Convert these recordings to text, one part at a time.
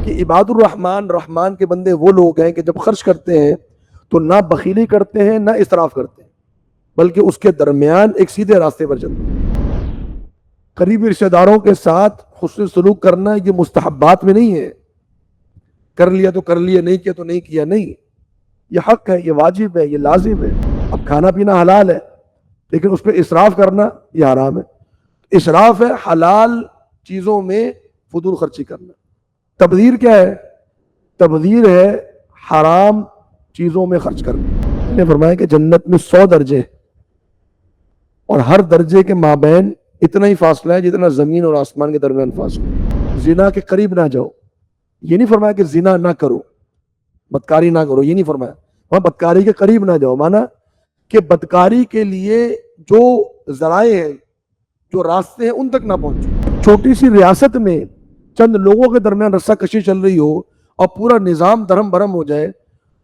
کہ عباد الرحمن، رحمان کے بندے وہ لوگ ہیں کہ جب خرچ کرتے ہیں تو نہ بخیلی کرتے ہیں نہ اسراف کرتے ہیں، بلکہ اس کے درمیان ایک سیدھے راستے پر چلتے ہیں۔ قریبی رشتہ داروں کے ساتھ حسن سلوک کرنا یہ مستحبات میں نہیں ہے، کر لیا تو کر لیا، نہیں کیا تو نہیں کیا، نہیں، یہ حق ہے، یہ واجب ہے، یہ لازم ہے۔ اب کھانا پینا حلال ہے لیکن اس پہ اسراف کرنا یہ حرام ہے۔ اسراف ہے حلال چیزوں میں فضول خرچی کرنا۔ تبذیر کیا ہے؟ تبذیر ہے حرام چیزوں میں خرچ کرنا۔ نے فرمایا کہ جنت میں 100 درجے اور ہر درجے کے مابین اتنا ہی فاصلہ ہے جتنا زمین اور آسمان کے درمیان فاصلہ ہے۔ زنا کے قریب نہ جاؤ، یہ نہیں فرمایا کہ زنا نہ کرو، بدکاری نہ کرو، یہ نہیں فرمایا، وہاں بدکاری کے قریب نہ جاؤ، مانا کہ بدکاری کے لیے جو ذرائع ہیں، جو راستے ہیں، ان تک نہ پہنچو۔ چھوٹی سی ریاست میں چند لوگوں کے درمیان رسہ کشی چل رہی ہو اور پورا نظام دھرم بھرم ہو جائے،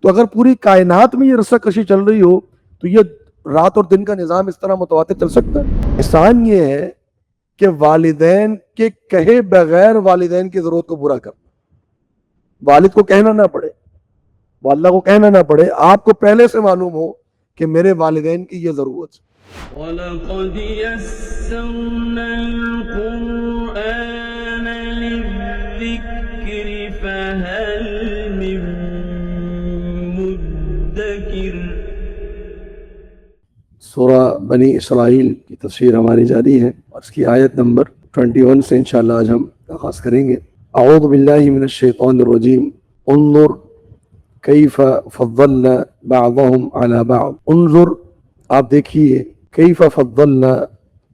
تو اگر پوری کائنات میں یہ رسہ کشی چل رہی ہو تو یہ رات اور دن کا نظام اس طرح متواتر چل سکتا ہے؟ احسان یہ ہے کہ والدین کے کہے بغیر والدین کی ضرورت کو پورا کرنا، والد کو کہنا نہ پڑے، والدہ کو کہنا نہ پڑے، آپ کو پہلے سے معلوم ہو کہ میرے والدین کی یہ ضرورت ہے۔ وَلَقَدْ يَسَّرْنَا الْقُرْآنَ لِلذِّكْرِ فَهَلْ مِن مُدَّكِرٍ۔ سورہ بنی اسرائیل کی تفسیر ہماری جاری ہے اور اس کی آیت نمبر 21 سے انشاءاللہ آج ہم آغاز کریں گے۔ اعوذ باللہ من الشیطان الرجیم، انظر کیف فضلنا بعضهم علی بعض۔ انظر، آپ دیکھیے، کیف فضلنا،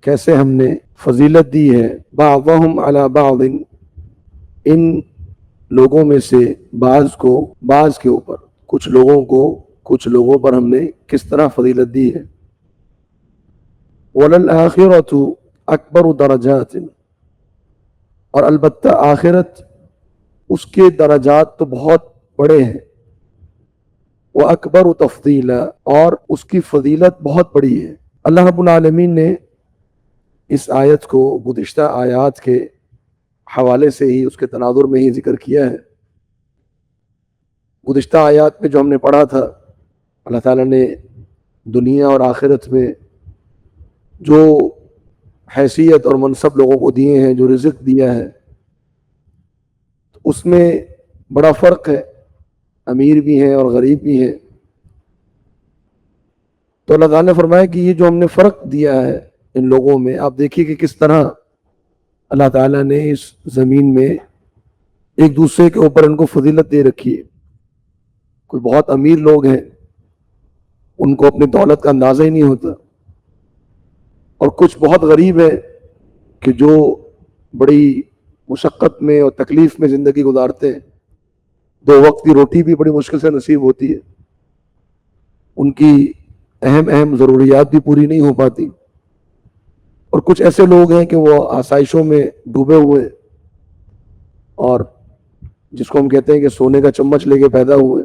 کیسے ہم نے فضیلت دی ہے، بعضهم علی بعض، ان لوگوں میں سے بعض کو بعض کے اوپر، کچھ لوگوں کو کچھ لوگوں پر ہم نے کس طرح فضیلت دی ہے۔ وَلَلْآخِرَةُ أَكْبَرُ دَرَجَاتٍ، اور البتہ آخرت، اس کے درجات تو بہت بڑے ہیں، وَأَكْبَرُ تَفْضِيلًا، اور اس کی فضیلت بہت بڑی ہے۔ اللہ رب العالمین نے اس آیت کو گزشتہ آیات کے حوالے سے ہی، اس کے تناظر میں ہی ذکر کیا ہے۔ گزشتہ آیات میں جو ہم نے پڑھا تھا، اللہ تعالیٰ نے دنیا اور آخرت میں جو حیثیت اور منصب لوگوں کو دیے ہیں، جو رزق دیا ہے، اس میں بڑا فرق ہے، امیر بھی ہیں اور غریب بھی ہیں۔ تو اللہ تعالیٰ نے فرمایا کہ یہ جو ہم نے فرق دیا ہے ان لوگوں میں، آپ دیکھیے کہ کس طرح اللہ تعالیٰ نے اس زمین میں ایک دوسرے کے اوپر ان کو فضیلت دے رکھی ہے۔ کوئی بہت امیر لوگ ہیں، ان کو اپنی دولت کا اندازہ ہی نہیں ہوتا، اور کچھ بہت غریب ہیں کہ جو بڑی مشقت میں اور تکلیف میں زندگی گزارتے ہیں، 2 وقت کی روٹی بھی بڑی مشکل سے نصیب ہوتی ہے، ان کی اہم ضروریات بھی پوری نہیں ہو پاتی، اور کچھ ایسے لوگ ہیں کہ وہ آسائشوں میں ڈوبے ہوئے، اور جس کو ہم کہتے ہیں کہ سونے کا چمچ لے کے پیدا ہوئے،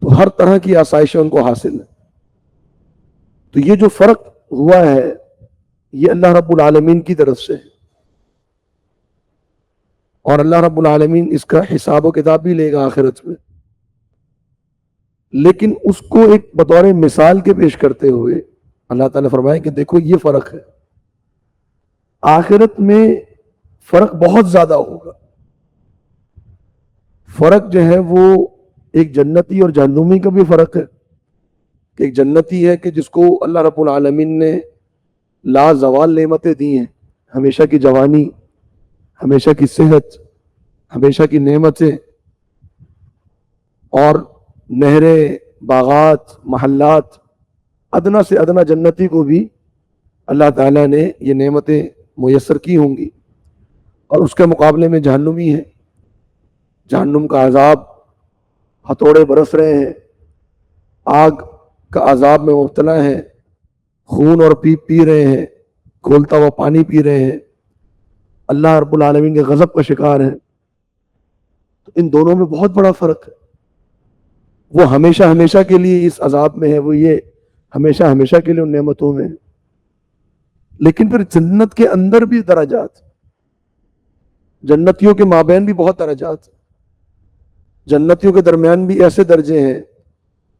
تو ہر طرح کی آسائشیں ان کو حاصل ہیں۔ تو یہ جو فرق ہوا ہے یہ اللہ رب العالمین کی طرف سے ہے، اور اللہ رب العالمین اس کا حساب و کتاب بھی لے گا آخرت میں۔ لیکن اس کو ایک بطور مثال کے پیش کرتے ہوئے اللہ تعالیٰ فرمائے کہ دیکھو یہ فرق ہے، آخرت میں فرق بہت زیادہ ہوگا۔ فرق جو ہے وہ ایک جنتی اور جہنمی کا بھی فرق ہے، کہ ایک جنتی ہے کہ جس کو اللہ رب العالمین نے لا زوال نعمتیں دی ہیں، ہمیشہ کی جوانی، ہمیشہ کی صحت، ہمیشہ کی نعمتیں، اور نہریں، باغات، محلات، ادنا سے ادنا جنتی کو بھی اللہ تعالیٰ نے یہ نعمتیں میسر کی ہوں گی۔ اور اس کے مقابلے میں جہنمی ہے، جہنم کا عذاب، ہتھوڑے برس رہے ہیں، آگ کا عذاب میں مبتلا ہے، خون اور پیپ پی رہے ہیں، کھولتا ہوا پانی پی رہے ہیں، اللہ رب العالمین کے غضب کا شکار ہے۔ تو ان دونوں میں بہت بڑا فرق ہے، وہ ہمیشہ کے لیے اس عذاب میں ہے، وہ یہ ہمیشہ کے لیے ان نعمتوں میں ہے۔ لیکن پھر جنت کے اندر بھی درجات، جنتیوں کے مابین بھی بہت درجات ہیں، جنتیوں کے درمیان بھی ایسے درجے ہیں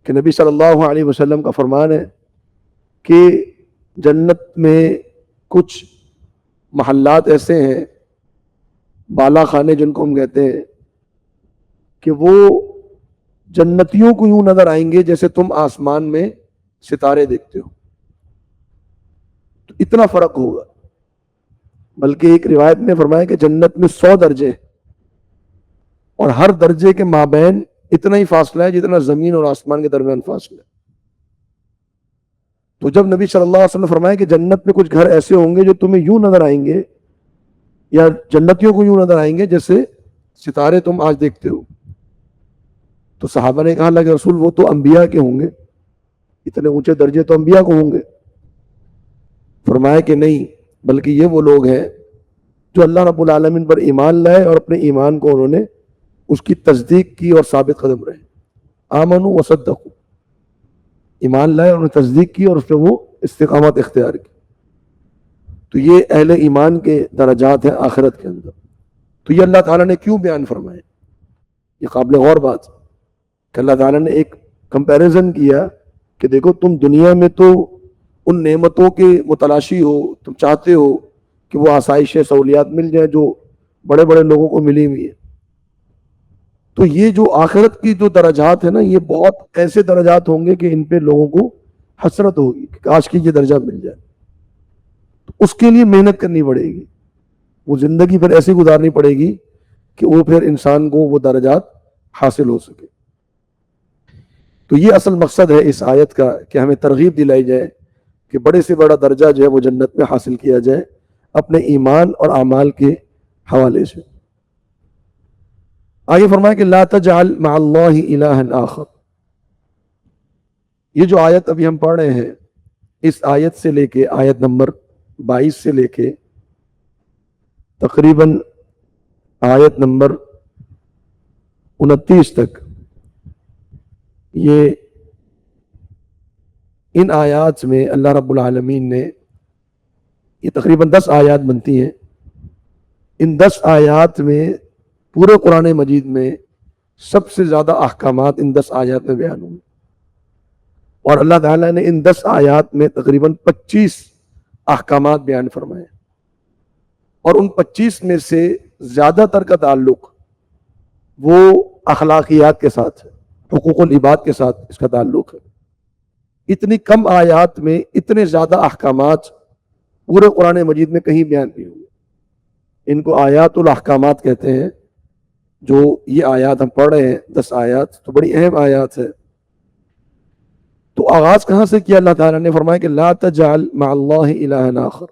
کہ نبی صلی اللہ علیہ وسلم کا فرمان ہے کہ جنت میں کچھ محلات ایسے ہیں، بالا خانے جن کو ہم کہتے ہیں، کہ وہ جنتیوں کو یوں نظر آئیں گے جیسے تم آسمان میں ستارے دیکھتے ہو، تو اتنا فرق ہوگا۔ بلکہ ایک روایت میں فرمایا کہ جنت میں 100 درجے ہیں، اور ہر درجے کے مابین اتنا ہی فاصلہ ہے جتنا زمین اور آسمان کے درمیان فاصلہ ہے۔ تو جب نبی صلی اللہ علیہ وسلم نے فرمایا کہ جنت میں کچھ گھر ایسے ہوں گے جو تمہیں یوں نظر آئیں گے، یا جنتیوں کو یوں نظر آئیں گے جیسے ستارے تم آج دیکھتے ہو، تو صحابہ نے کہا اللہ کے رسول وہ تو انبیاء کے ہوں گے، اتنے اونچے درجے تو انبیاء کو ہوں گے۔ فرمایا کہ نہیں، بلکہ یہ وہ لوگ ہیں جو اللہ رب العالمین پر ایمان لائے اور اپنے ایمان کو انہوں نے اس کی تصدیق کی اور ثابت قدم رہے، آمنوا وصدقوا، ایمان لائے اور انہوں نے تصدیق کی اور اس پہ وہ استقامت اختیار کی۔ تو یہ اہل ایمان کے درجات ہیں آخرت کے اندر۔ تو یہ اللہ تعالیٰ نے کیوں بیان فرمائے؟ یہ قابل غور بات کہ اللہ تعالیٰ نے ایک کمپیریزن کیا کہ دیکھو تم دنیا میں تو ان نعمتوں کے متلاشی ہو، تم چاہتے ہو کہ وہ آسائشیں سہولیات مل جائیں جو بڑے بڑے لوگوں کو ملی ہوئی ہیں، تو یہ جو آخرت کی جو درجات ہیں نا، یہ بہت ایسے درجات ہوں گے کہ ان پہ لوگوں کو حسرت ہوگی کہ کاش کی یہ درجہ مل جائے۔ تو اس کے لیے محنت کرنی پڑے گی، وہ زندگی پھر ایسی گزارنی پڑے گی کہ وہ پھر انسان کو وہ درجات حاصل ہو سکے۔ تو یہ اصل مقصد ہے اس آیت کا کہ ہمیں ترغیب دلائی جائے کہ بڑے سے بڑا درجہ جو ہے وہ جنت میں حاصل کیا جائے اپنے ایمان اور اعمال کے حوالے سے۔ آگے فرمایا کہ لا تجعل مع اللہ الہا آخر۔ یہ جو آیت ابھی ہم پڑھ رہے ہیں، اس آیت سے لے کے آیت نمبر 22 سے لے کے تقریباً آیت نمبر 29 تک، یہ ان آیات میں اللہ رب العالمین نے، یہ تقریباً 10 آیات بنتی ہیں، ان 10 آیات میں پورے قرآن مجید میں سب سے زیادہ احکامات ان 10 آیات میں بیان ہوئے، اور اللہ تعالیٰ نے ان 10 آیات میں تقریباً 25 احکامات بیان فرمائے، اور ان 25 میں سے زیادہ تر کا تعلق وہ اخلاقیات کے ساتھ ہے، حقوق العباد کے ساتھ اس کا تعلق ہے۔ اتنی کم آیات میں اتنے زیادہ احکامات پورے قرآن مجید میں کہیں بیان نہیں ہوئے۔ ان کو آیات الاحکامات کہتے ہیں۔ جو یہ آیات ہم پڑھ رہے ہیں 10 آیات، تو بڑی اہم آیات ہے۔ تو آغاز کہاں سے کیا؟ اللہ تعالیٰ نے فرمایا کہ لا تجعل مع اللہ الہا آخر،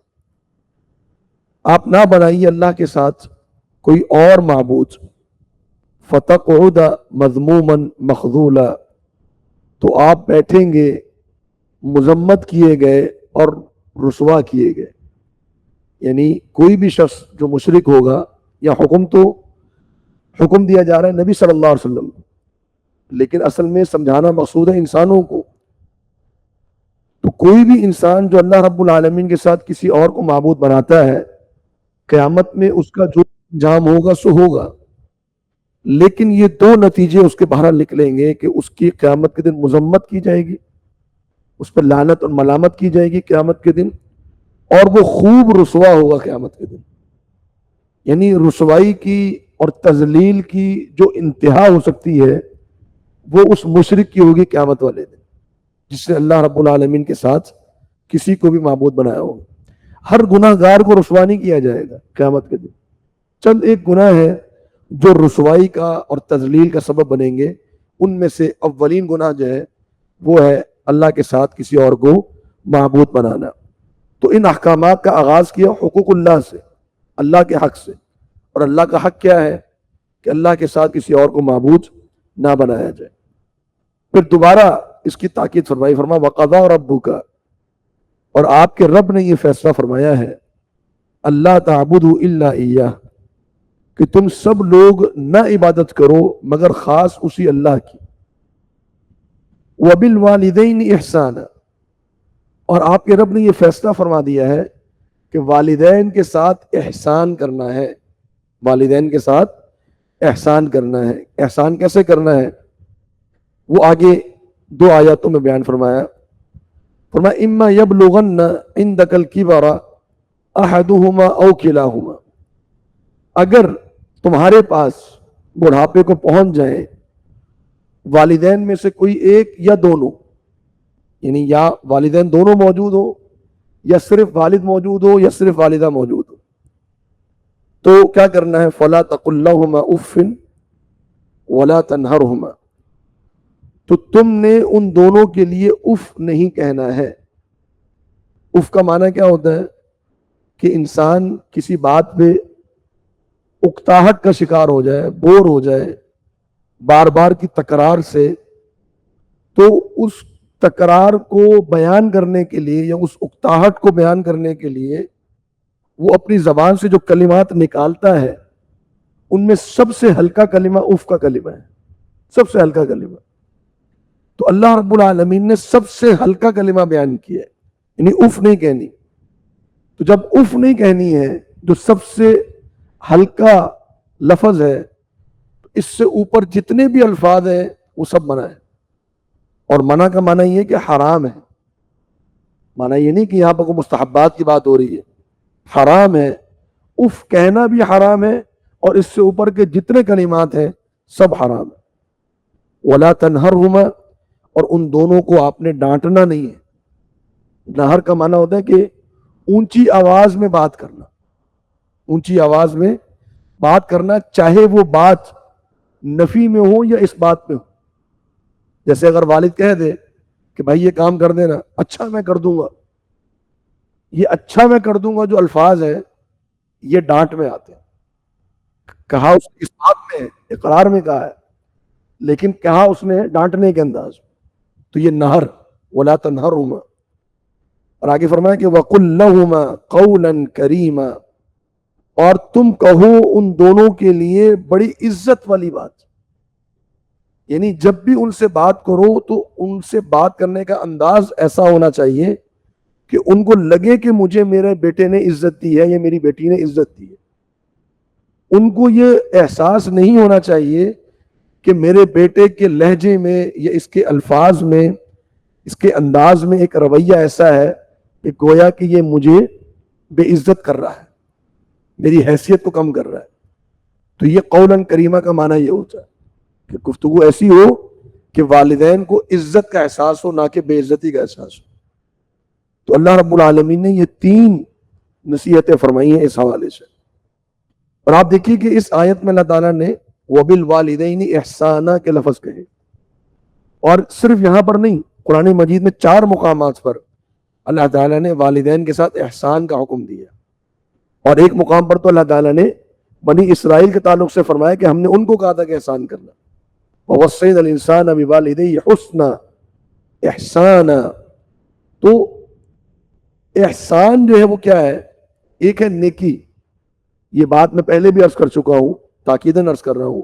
آپ نہ بنائیے اللہ کے ساتھ کوئی اور معبود، فتقعد مذموما مخذولا، تو آپ بیٹھیں گے مذمت کیے گئے اور رسوا کیے گئے۔ یعنی کوئی بھی شخص جو مشرک ہوگا، یا حکم دیا جا رہا ہے نبی صلی اللہ علیہ وسلم، لیکن اصل میں سمجھانا مقصود ہے انسانوں کو۔ تو کوئی بھی انسان جو اللہ رب العالمین کے ساتھ کسی اور کو معبود بناتا ہے، قیامت میں اس کا جو انجام ہوگا سو ہوگا، لیکن یہ 2 نتیجے اس کے باہر نکلیں گے کہ اس کی قیامت کے دن مذمت کی جائے گی، اس پر لعنت اور ملامت کی جائے گی قیامت کے دن، اور وہ خوب رسوا ہوگا قیامت کے دن۔ یعنی رسوائی کی اور تذلیل کی جو انتہا ہو سکتی ہے وہ اس مشرک کی ہوگی قیامت والے دن، جس نے اللہ رب العالمین کے ساتھ کسی کو بھی معبود بنایا ہوگا۔ ہر گناہ گار کو رسوا نہیں کیا جائے گا قیامت کے دن، چند ایک گناہ ہے جو رسوائی کا اور تذلیل کا سبب بنیں گے۔ ان میں سے اولین گناہ جو ہے وہ ہے اللہ کے ساتھ کسی اور کو معبود بنانا۔ تو ان احکامات کا آغاز کیا حقوق اللہ سے، اللہ کے حق سے، اور اللہ کا حق کیا ہے کہ اللہ کے ساتھ کسی اور کو معبود نہ بنایا جائے۔ پھر دوبارہ اس کی تاکید فرمائی، فرما وَقَضَىٰ رَبُّكَ، اور آپ کے رب نے یہ فیصلہ فرمایا ہے اللہ تعبدوا الا ایاہ، کہ تم سب لوگ نہ عبادت کرو مگر خاص اسی اللہ کی، وَبِالْوَالِدَيْنِ إِحْسَانًا، اور آپ کے رب نے یہ فیصلہ فرما دیا ہے کہ والدین کے ساتھ احسان کرنا ہے۔ والدین کے ساتھ احسان کرنا ہے. احسان کیسے کرنا ہے وہ آگے 2 آیاتوں میں بیان فرمایا. فرمایا اما یبلغن عندک الکبر احدہما او کلاہما، اگر تمہارے پاس بڑھاپے کو پہنچ جائے والدین میں سے کوئی ایک یا دونوں، یعنی یا والدین دونوں موجود ہو یا صرف والد موجود ہو یا صرف والدہ موجود ہو، تو کیا کرنا ہے؟ فلا تقل لہما اف ولا تنہرہما، تو تم نے ان دونوں کے لیے اف نہیں کہنا ہے. اف کا معنی کیا ہوتا ہے کہ انسان کسی بات پہ اکتاہٹ کا شکار ہو جائے، بور ہو جائے بار بار کی تکرار سے، تو اس تکرار کو بیان کرنے کے لیے یا اس اکتاہٹ کو بیان کرنے کے لیے وہ اپنی زبان سے جو کلمات نکالتا ہے ان میں سب سے ہلکا کلمہ اف کا کلمہ ہے، سب سے ہلکا کلمہ. تو اللہ رب العالمین نے سب سے ہلکا کلمہ بیان کیا ہے، یعنی اف نہیں کہنی. تو جب اف نہیں کہنی ہے جو سب سے ہلکا لفظ ہے، اس سے اوپر جتنے بھی الفاظ ہیں وہ سب منع ہے. اور منع کا معنی یہ کہ حرام ہے، معنی یہ نہیں کہ یہاں پر کوئی مستحبات کی بات ہو رہی ہے، حرام ہے. اف کہنا بھی حرام ہے اور اس سے اوپر کے جتنے کلمات ہیں سب حرام ہے. ولا تنہرہما، اور ان دونوں کو آپ نے ڈانٹنا نہیں ہے. نہر کا معنی ہوتا ہے کہ اونچی آواز میں بات کرنا، اونچی آواز میں بات کرنا، چاہے وہ بات نفی میں ہو یا اس بات میں ہو. جیسے اگر والد کہہ دے کہ بھائی یہ کام کر دینا، اچھا میں کر دوں گا، یہ اچھا میں کر دوں گا جو الفاظ ہیں یہ ڈانٹ میں آتے ہیں. کہا اس اس بات میں اقرار میں کہا ہے لیکن کہا اس نے ڈانٹنے کے انداز، تو یہ نہر. ولا تنہرہما، اور آگے فرمایا کہ وَقُلْ لَهُمَا قَوْلًا كَرِيمًا، اور تم کہو ان دونوں کے لیے بڑی عزت والی بات. یعنی جب بھی ان سے بات کرو تو ان سے بات کرنے کا انداز ایسا ہونا چاہیے کہ ان کو لگے کہ مجھے میرے بیٹے نے عزت دی ہے یا میری بیٹی نے عزت دی ہے. ان کو یہ احساس نہیں ہونا چاہیے کہ میرے بیٹے کے لہجے میں یا اس کے الفاظ میں، اس کے انداز میں ایک رویہ ایسا ہے کہ گویا کہ یہ مجھے بے عزت کر رہا ہے، میری حیثیت کو کم کر رہا ہے. تو یہ قولاً کریمہ کا معنی یہ ہوتا ہے کہ گفتگو ایسی ہو کہ والدین کو عزت کا احساس ہو، نہ کہ بے عزتی کا احساس ہو. تو اللہ رب العالمین نے یہ 3 نصیحتیں فرمائی ہیں اس حوالے سے. اور آپ دیکھیے کہ اس آیت میں اللہ تعالیٰ نے وَبِالْوَالِدَيْنِ احسانہ کے لفظ کہے، اور صرف یہاں پر نہیں، قرآن مجید میں 4 مقامات پر اللہ تعالیٰ نے والدین کے ساتھ احسان کا حکم دیا. اور ایک مقام پر تو اللہ تعالیٰ نے بنی اسرائیل کے تعلق سے فرمایا کہ ہم نے ان کو کہا تھا کہ احسان کرنا. وَوَصَّيْنَا الْإِنسَانَ بِوَالِدَيْهِ حُسْنًا احسانا. تو احسان جو ہے وہ کیا ہے؟ ایک ہے نیکی. یہ بات میں پہلے بھی عرض کر چکا ہوں، تاکیداً عرض کر رہا ہوں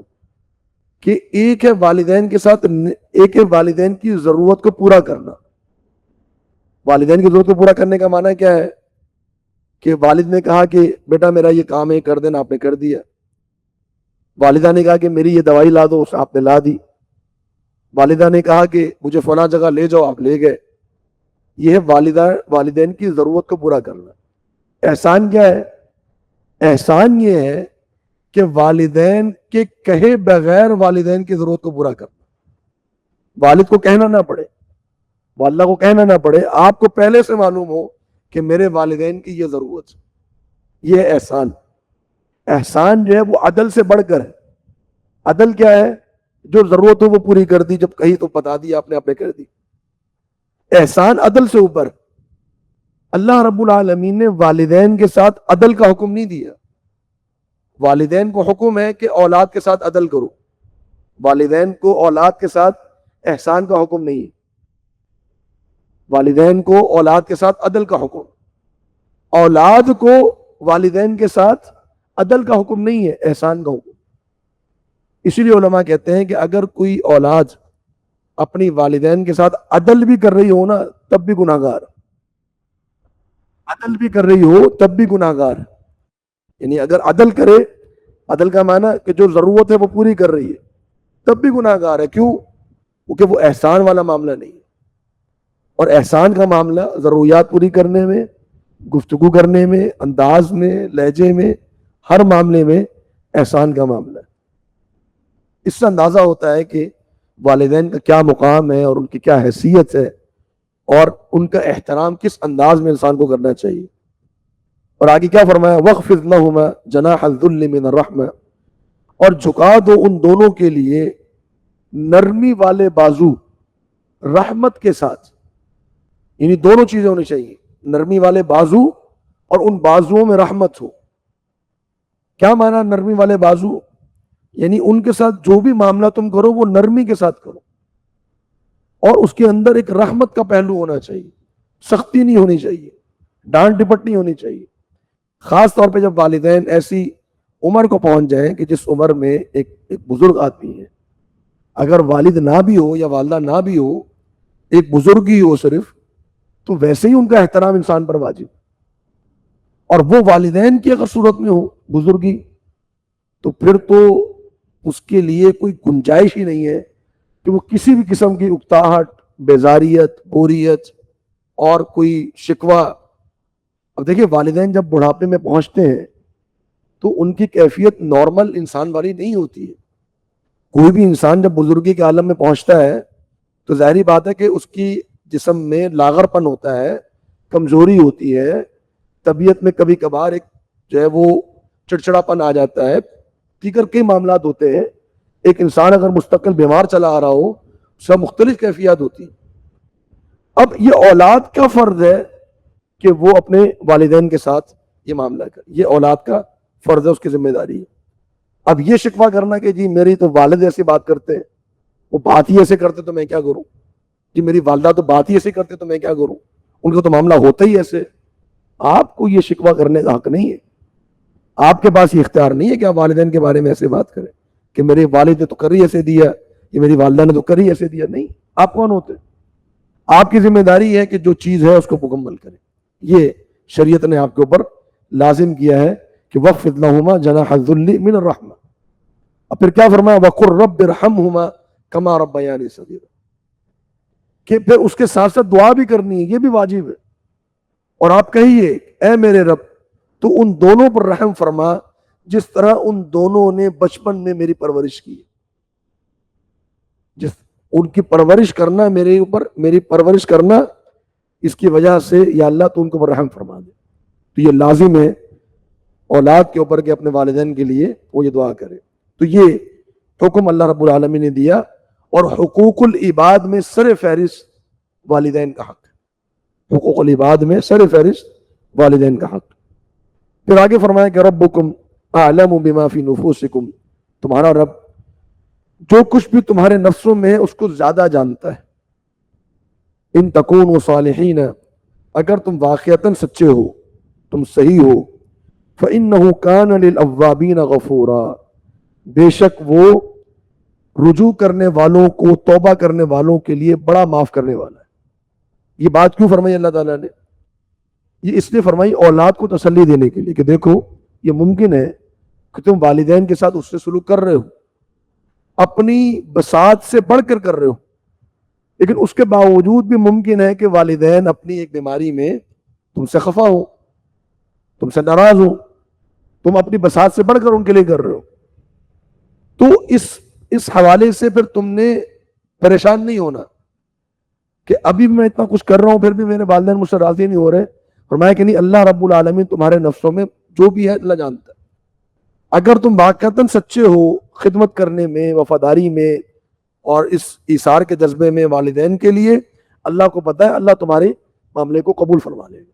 کہ ایک ہے والدین کے ساتھ، ایک ہے والدین کی ضرورت کو پورا کرنا. والدین کی ضرورت کو پورا کرنے کا معنی کیا ہے؟ کہ والد نے کہا کہ بیٹا میرا یہ کام ہے کر دینا، آپ نے کر دیا. والدہ نے کہا کہ میری یہ دوائی لا دو، آپ نے لا دی. والدہ نے کہا کہ مجھے فلاں جگہ لے جاؤ، آپ لے گئے. یہ ہے والدین کی ضرورت کو پورا کرنا. احسان کیا ہے؟ احسان یہ ہے کہ والدین کے کہے بغیر والدین کی ضرورت کو پورا کرنا. والد کو کہنا نہ پڑے، والدہ کو کہنا نہ پڑے، آپ کو پہلے سے معلوم ہو کہ میرے والدین کی یہ ضرورت ہے. یہ ہے احسان. احسان جو ہے وہ عدل سے بڑھ کر ہے. عدل کیا ہے؟ جو ضرورت ہو وہ پوری کر دی، جب کہیں تو بتا دی آپ نے کر دی. احسان عدل سے اوپر. اللہ رب العالمین نے والدین کے ساتھ عدل کا حکم نہیں دیا. والدین کو حکم ہے کہ اولاد کے ساتھ عدل کرو، والدین کو اولاد کے ساتھ احسان کا حکم نہیں ہے. والدین کو اولاد کے ساتھ عدل کا حکم، اولاد کو والدین کے ساتھ عدل کا حکم نہیں ہے، احسان کا حکم. اسی لیے علماء کہتے ہیں کہ اگر کوئی اولاد اپنی والدین کے ساتھ عدل بھی کر رہی ہو نا تب بھی گناہگار، عدل بھی کر رہی ہو تب بھی گناہگار. یعنی اگر عدل کرے عدل کا معنی کہ جو ضرورت ہے وہ پوری کر رہی ہے تب بھی گناہ گار ہے. کیوں؟ کیونکہ وہ احسان والا معاملہ نہیں ہے. اور احسان کا معاملہ ضروریات پوری کرنے میں، گفتگو کرنے میں، انداز میں، لہجے میں، ہر معاملے میں احسان کا معاملہ ہے. اس سے اندازہ ہوتا ہے کہ والدین کا کیا مقام ہے اور ان کی کیا حیثیت ہے اور ان کا احترام کس انداز میں انسان کو کرنا چاہیے. اور آگے کیا فرمایا؟ وَاخْفِضْ لَهُمَا جَنَاحَ الذُّلِّ مِنَ الرَّحْمَةِ، اور جھکا دو ان دونوں کے لیے نرمی والے بازو رحمت کے ساتھ. یعنی دونوں چیزیں ہونی چاہیے، نرمی والے بازو اور ان بازوؤں میں رحمت ہو. کیا معنی نرمی والے بازو؟ یعنی ان کے ساتھ جو بھی معاملہ تم کرو وہ نرمی کے ساتھ کرو اور اس کے اندر ایک رحمت کا پہلو ہونا چاہیے. سختی نہیں ہونی چاہیے، ڈانٹ ڈپٹ نہیں ہونی چاہیے. خاص طور پہ جب والدین ایسی عمر کو پہنچ جائیں کہ جس عمر میں ایک بزرگ آدمی ہے، اگر والد نہ بھی ہو یا والدہ نہ بھی ہو، ایک بزرگ ہی ہو صرف، تو ویسے ہی ان کا احترام انسان پر واجب. اور وہ والدین کی اگر صورت میں ہو بزرگی، تو پھر تو اس کے لیے کوئی گنجائش ہی نہیں ہے کہ وہ کسی بھی قسم کی اکتاہٹ، بیزاریت، بوریت اور کوئی شکوہ. اب دیکھیں والدین جب بڑھاپے میں پہنچتے ہیں تو ان کی کیفیت نارمل انسان والی نہیں ہوتی ہے. کوئی بھی انسان جب بزرگی کے عالم میں پہنچتا ہے تو ظاہری بات ہے کہ اس کی جسم میں لاغر پن ہوتا ہے، کمزوری ہوتی ہے، طبیعت میں کبھی کبھار ایک جو ہے وہ چڑچڑا پن آ جاتا ہے، دیگر کئی معاملات ہوتے ہیں. ایک انسان اگر مستقل بیمار چلا آ رہا ہو، اس کا مختلف کیفیات ہوتی ہیں. اب یہ اولاد کا فرض ہے کہ وہ اپنے والدین کے ساتھ یہ معاملہ کرے، یہ اولاد کا فرض ہے، اس کی ذمہ داری ہے. اب یہ شکوہ کرنا کہ جی میری تو والد ایسی بات کرتے ہیں، وہ بات ہی ایسے کرتے تو میں کیا کروں، جی میری والدہ تو بات ہی ایسے کرتے تو میں کیا کروں، ان کا تو معاملہ ہوتا ہی ایسے. آپ کو یہ شکوہ کرنے کا حق نہیں ہے. آپ کے پاس یہ اختیار نہیں ہے کہ آپ والدین کے بارے میں ایسے بات کریں کہ میرے والد نے تو کر ہی ایسے دیا، یہ میری والدہ نے تو کر ہی ایسے دیا. نہیں، آپ کون ہوتے؟ آپ کی ذمہ داری ہے کہ جو چیز ہے اس کو مکمل کریں. یہ شریعت نے آپ کے اوپر لازم کیا ہے کہ وَاخْفِضْ لَهُمَا جَنَاحَ الذُّلِّ مِنَ الرَّحْمَةِ. اب پھر کیا فرمایا؟ وَقُلْ رَبِّ ارْحَمْهُمَا كَمَا رَبَّيَانِي صَغِيرًا، کہ پھر اس کے ساتھ ساتھ دعا بھی کرنی ہے، یہ بھی واجب ہے. اور آپ کہیے اے میرے رب تو ان دونوں پر رحم فرما جس طرح ان دونوں نے بچپن میں میری پرورش کی. جس ان کی پرورش کرنا میرے اوپر، میری پرورش کرنا، اس کی وجہ سے یا اللہ تو ان کو رحم فرما دے. تو یہ لازم ہے اولاد کے اوپر کہ اپنے والدین کے لیے وہ یہ دعا کرے. تو یہ حکم اللہ رب العالمین نے دیا. اور حقوق العباد میں سر فہرست والدین کا حق ہے. حقوق العباد میں سر فہرست والدین کا حق. پھر آگے فرمایا کہ ربکم اعلم بما فی نفوسکم، تمہارا رب جو کچھ بھی تمہارے نفسوں میں ہے اس کو زیادہ جانتا ہے. ان تکونوا صالحین، اگر تم واقعتاً سچے ہو، تم صحیح ہو، فإنہ کان للأوابین غفورا، بے شک وہ رجوع کرنے والوں کو، توبہ کرنے والوں کے لیے بڑا معاف کرنے والا ہے. یہ بات کیوں فرمائی اللہ تعالیٰ نے؟ یہ اس لیے فرمائی اولاد کو تسلی دینے کے لیے کہ دیکھو یہ ممکن ہے کہ تم والدین کے ساتھ اس سے سلوک کر رہے ہو، اپنی بساط سے بڑھ کر رہے ہو، لیکن اس کے باوجود بھی ممکن ہے کہ والدین اپنی ایک بیماری میں تم سے خفا ہو، تم سے ناراض ہو، تم اپنی بساط سے بڑھ کر ان کے لیے کر رہے ہو. تو اس حوالے سے پھر تم نے پریشان نہیں ہونا کہ ابھی میں اتنا کچھ کر رہا ہوں پھر بھی میرے والدین مجھ سے راضی نہیں ہو رہے. فرمایا کہ نہیں، اللہ رب العالمین تمہارے نفسوں میں جو بھی ہے اللہ جانتا ہے. اگر تم واقعتاً سچے ہو خدمت کرنے میں، وفاداری میں اور اس ایثار کے جذبے میں والدین کے لیے، اللہ کو پتہ ہے اللہ تمہارے معاملے کو قبول فرما لے گا.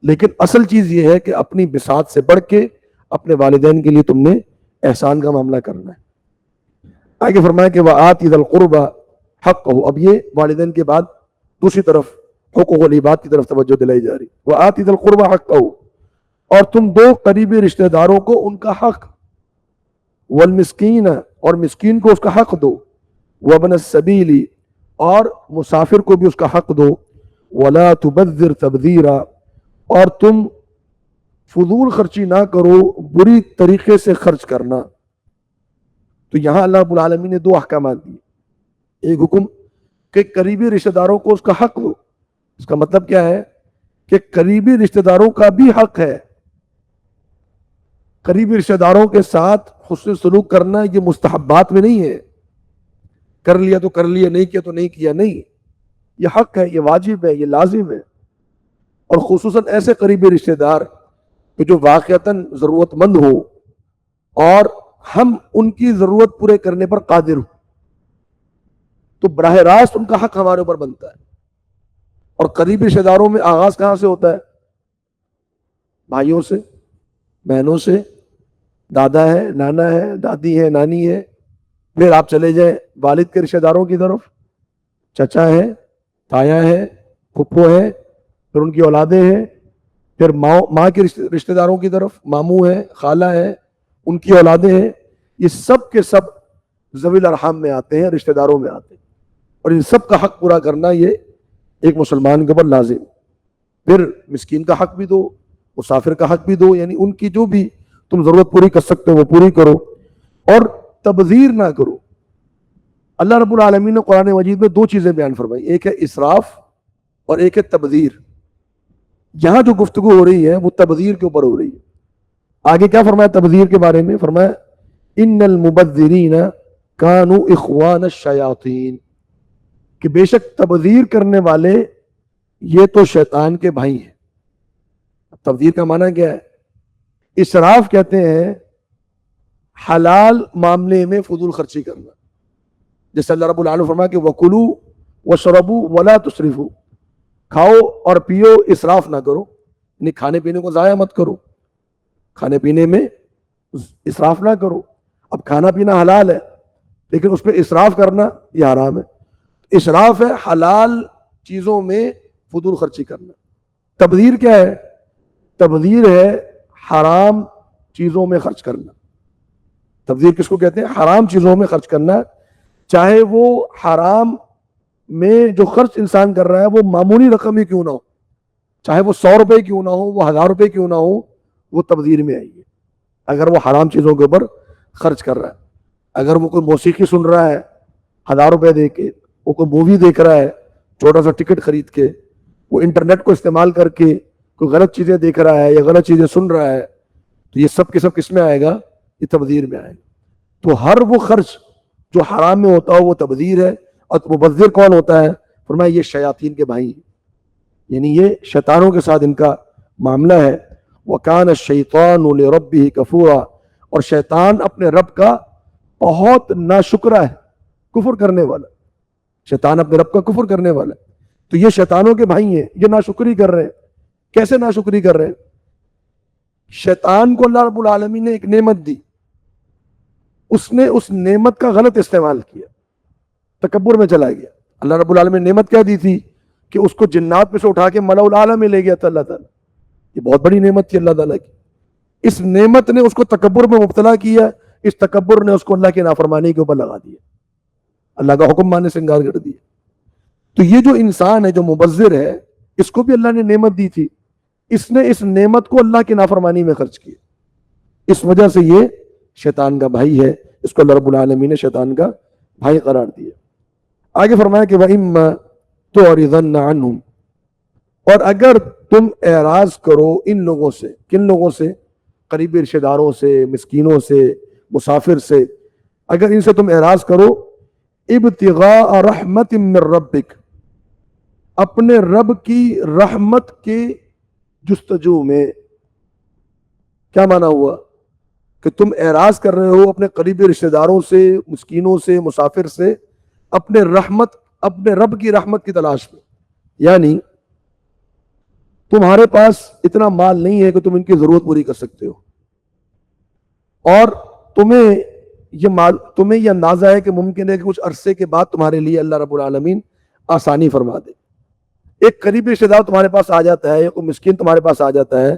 لیکن اصل چیز یہ ہے کہ اپنی بساط سے بڑھ کے اپنے والدین کے لیے تم نے احسان کا معاملہ کرنا ہے. آگے فرمایا کہ وَآتِ ذَا الْقُرْبَى حَقَّهُ. اب یہ والدین کے بعد دوسری طرف حقوق العباد کی طرف توجہ دلائی جا رہی. وَآتِ ذَا الْقُرْبَى حَقَّهُ، اور تم دو قریبی رشتہ داروں کو ان کا حق، والمسکین، اور مسکین کو اس کا حق دو، وابن السبیل، اور مسافر کو بھی اس کا حق دو، ولا تبذر تبذیرا، اور تم فضول خرچی نہ کرو، بری طریقے سے خرچ کرنا. تو یہاں اللہ رب العالمین نے دو احکامات دیے. ایک حکم کہ قریبی رشتہ داروں کو اس کا حق دو. اس کا مطلب کیا ہے کہ قریبی رشتہ داروں کا بھی حق ہے. قریبی رشتہ داروں کے ساتھ حسن سلوک کرنا یہ مستحبات میں نہیں ہے. کر لیا تو کر لیا، نہیں کیا تو نہیں کیا، نہیں. یہ حق ہے، یہ واجب ہے، یہ لازم ہے. اور خصوصاً ایسے قریبی رشتہ دار کہ جو واقعتاً ضرورت مند ہو اور ہم ان کی ضرورت پورے کرنے پر قادر ہوں، تو براہ راست ان کا حق ہمارے اوپر بنتا ہے. اور قریبی رشتہ داروں میں آغاز کہاں سے ہوتا ہے؟ بھائیوں سے، بہنوں سے، دادا ہے، نانا ہے، دادی ہے، نانی ہے. پھر آپ چلے جائیں والد کے رشتہ داروں کی طرف، چچا ہے، تایا ہے، پھپھو ہے، پھر ان کی اولادیں ہیں. پھر ماں کے رشتہ داروں کی طرف ماموں ہے، خالہ ہے، ان کی اولادیں ہیں. یہ سب کے سب ذوی الارحام میں آتے ہیں، رشتہ داروں میں آتے ہیں. اور ان سب کا حق پورا کرنا یہ ایک مسلمان کے اوپر لازم. پھر مسکین کا حق بھی دو، مسافر کا حق بھی دو، یعنی ان کی جو بھی تم ضرورت پوری کر سکتے ہو وہ پوری کرو اور تبذیر نہ کرو. اللہ رب العالمین نے قرآن مجید میں دو چیزیں بیان فرمائی، ایک ہے اسراف اور ایک ہے تبذیر. یہاں جو گفتگو ہو رہی ہے وہ تبذیر کے اوپر ہو رہی ہے. آگے کیا فرمایا تبذیر کے بارے میں؟ فرمایا ان المبذرین کانوا اخوان الشیاطین، کہ بے شک تبذیر کرنے والے یہ تو شیطان کے بھائی ہیں. تبذیر کا معنی کیا ہے؟ اسراف کہتے ہیں حلال معاملے میں فضول خرچی کرنا. جیسے اللہ رب العالمین فرمایا کہ وَكُلُوا وَاشْرَبُوا وَلَا تُسْرِفُوا، کھاؤ اور پیو، اسراف نہ کرو. یعنی کھانے پینے کو ضائع مت کرو، کھانے پینے میں اسراف نہ کرو. اب کھانا پینا حلال ہے لیکن اس پہ اسراف کرنا یہ حرام ہے. اسراف ہے حلال چیزوں میں فضول خرچی کرنا. تبذیر کیا ہے؟ تبذیر ہے حرام چیزوں میں خرچ کرنا. تبذیر کس کو کہتے ہیں؟ حرام چیزوں میں خرچ کرنا. چاہے وہ حرام میں جو خرچ انسان کر رہا ہے وہ معمولی رقم ہی کیوں نہ ہو، چاہے وہ 100 روپے کیوں نہ ہو، وہ 1000 روپے کیوں نہ ہو، وہ تبذیر میں آئی ہے. اگر وہ حرام چیزوں کے اوپر خرچ کر رہا ہے، اگر وہ کوئی موسیقی سن رہا ہے 1000 روپے دے کے، وہ کوئی مووی دیکھ رہا ہے چھوٹا سا ٹکٹ خرید کے، وہ انٹرنیٹ کو استعمال کر کے کوئی غلط چیزیں دیکھ رہا ہے یا غلط چیزیں سن رہا ہے، تو یہ سب کے سب کس میں آئے گا؟ یہ تبذیر میں آئے گا. تو ہر وہ خرچ جو حرام میں ہوتا ہو وہ تبذیر ہے. اور مبذر کون ہوتا ہے؟ فرمایا یہ شیاطین کے بھائی ہیں، یعنی یہ شیطانوں کے ساتھ ان کا معاملہ ہے. وَكَانَ الشَّيْطَانُ لِرَبِّهِ كَفُورًا، اور شیطان اپنے رب کا بہت ناشکرا ہے، کفر کرنے والا. شیطان اپنے رب کا کفر کرنے والا ہے. تو یہ شیطانوں کے بھائی ہیں، یہ ناشکری کر رہے ہیں. کیسے ناشکری کر رہے ہیں؟ شیطان کو اللہ رب العالمین نے ایک نعمت دی، اس نے اس نعمت کا غلط استعمال کیا، تکبر میں چلا گیا. اللہ رب العالمین نے نعمت کیا دی تھی کہ اس کو جنات میں سے اٹھا کے ملأ الاعلیٰ میں لے گیا تھا اللہ تعالیٰ. یہ بہت بڑی نعمت تھی اللہ تعالیٰ کی. اس نعمت نے اس کو تکبر میں مبتلا کیا، اس تکبر نے اس کو اللہ کی نافرمانی کے اوپر لگا دیا، اللہ کا حکم ماننے سے انکار کر دیا. تو یہ جو انسان ہے جو مبذر ہے، اس کو بھی اللہ نے نعمت دی تھی، اس نے اس نعمت کو اللہ کی نافرمانی میں خرچ کیا. اس وجہ سے یہ شیطان کا بھائی ہے، اس کو اللہ رب العالمین نے شیطان کا بھائی قرار دیا. آگے فرمایا کہ وَإِمَّا تُعْرِضَنَّ عَنْهُمْ، اور اگر تم اعراض کرو ان لوگوں سے. کن لوگوں سے؟ قریبی رشتہ داروں سے، مسکینوں سے، مسافر سے. اگر ان سے تم اعراض کرو، ابتغاء رحمت من ربک، اپنے رب کی رحمت کے جستجو میں. کیا معنی ہوا؟ کہ تم اعراض کر رہے ہو اپنے قریبی رشتہ داروں سے، مسکینوں سے، مسافر سے، اپنے رب کی رحمت کی تلاش میں. یعنی تمہارے پاس اتنا مال نہیں ہے کہ تم ان کی ضرورت پوری کر سکتے ہو، اور تمہیں یہ اندازہ ہے کہ ممکن ہے کہ کچھ عرصے کے بعد تمہارے لیے اللہ رب العالمین آسانی فرما دے. ایک قریبی رشتہ دار تمہارے پاس آ جاتا ہے یا کوئی مسکین تمہارے پاس آ جاتا ہے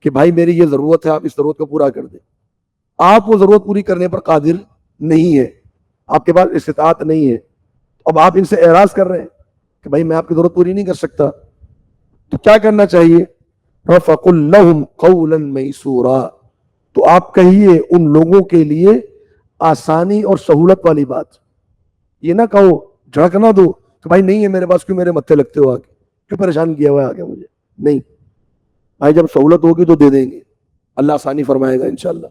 کہ بھائی میری یہ ضرورت ہے، آپ اس ضرورت کو پورا کر دیں. آپ وہ ضرورت پوری کرنے پر قادر نہیں ہے، آپ کے پاس استطاعت نہیں ہے. اب آپ ان سے اعراض کر رہے ہیں کہ بھائی میں آپ کی ضرورت پوری نہیں کر سکتا. تو کیا کرنا چاہیے؟ فَقُلْ لَهُمْ قَوْلًا مَيْسُورًا، تو آپ کہیے ان لوگوں کے لیے آسانی اور سہولت والی بات. یہ نہ کہو جھڑک نہ دو کہ بھائی نہیں ہے میرے پاس، کیوں میرے متھے لگتے ہو، آگے کیوں پریشان کیا ہوا ہے آگے مجھے. نہیں بھائی، جب سہولت ہوگی تو دے دیں گے، اللہ آسانی فرمائے گا انشاءاللہ.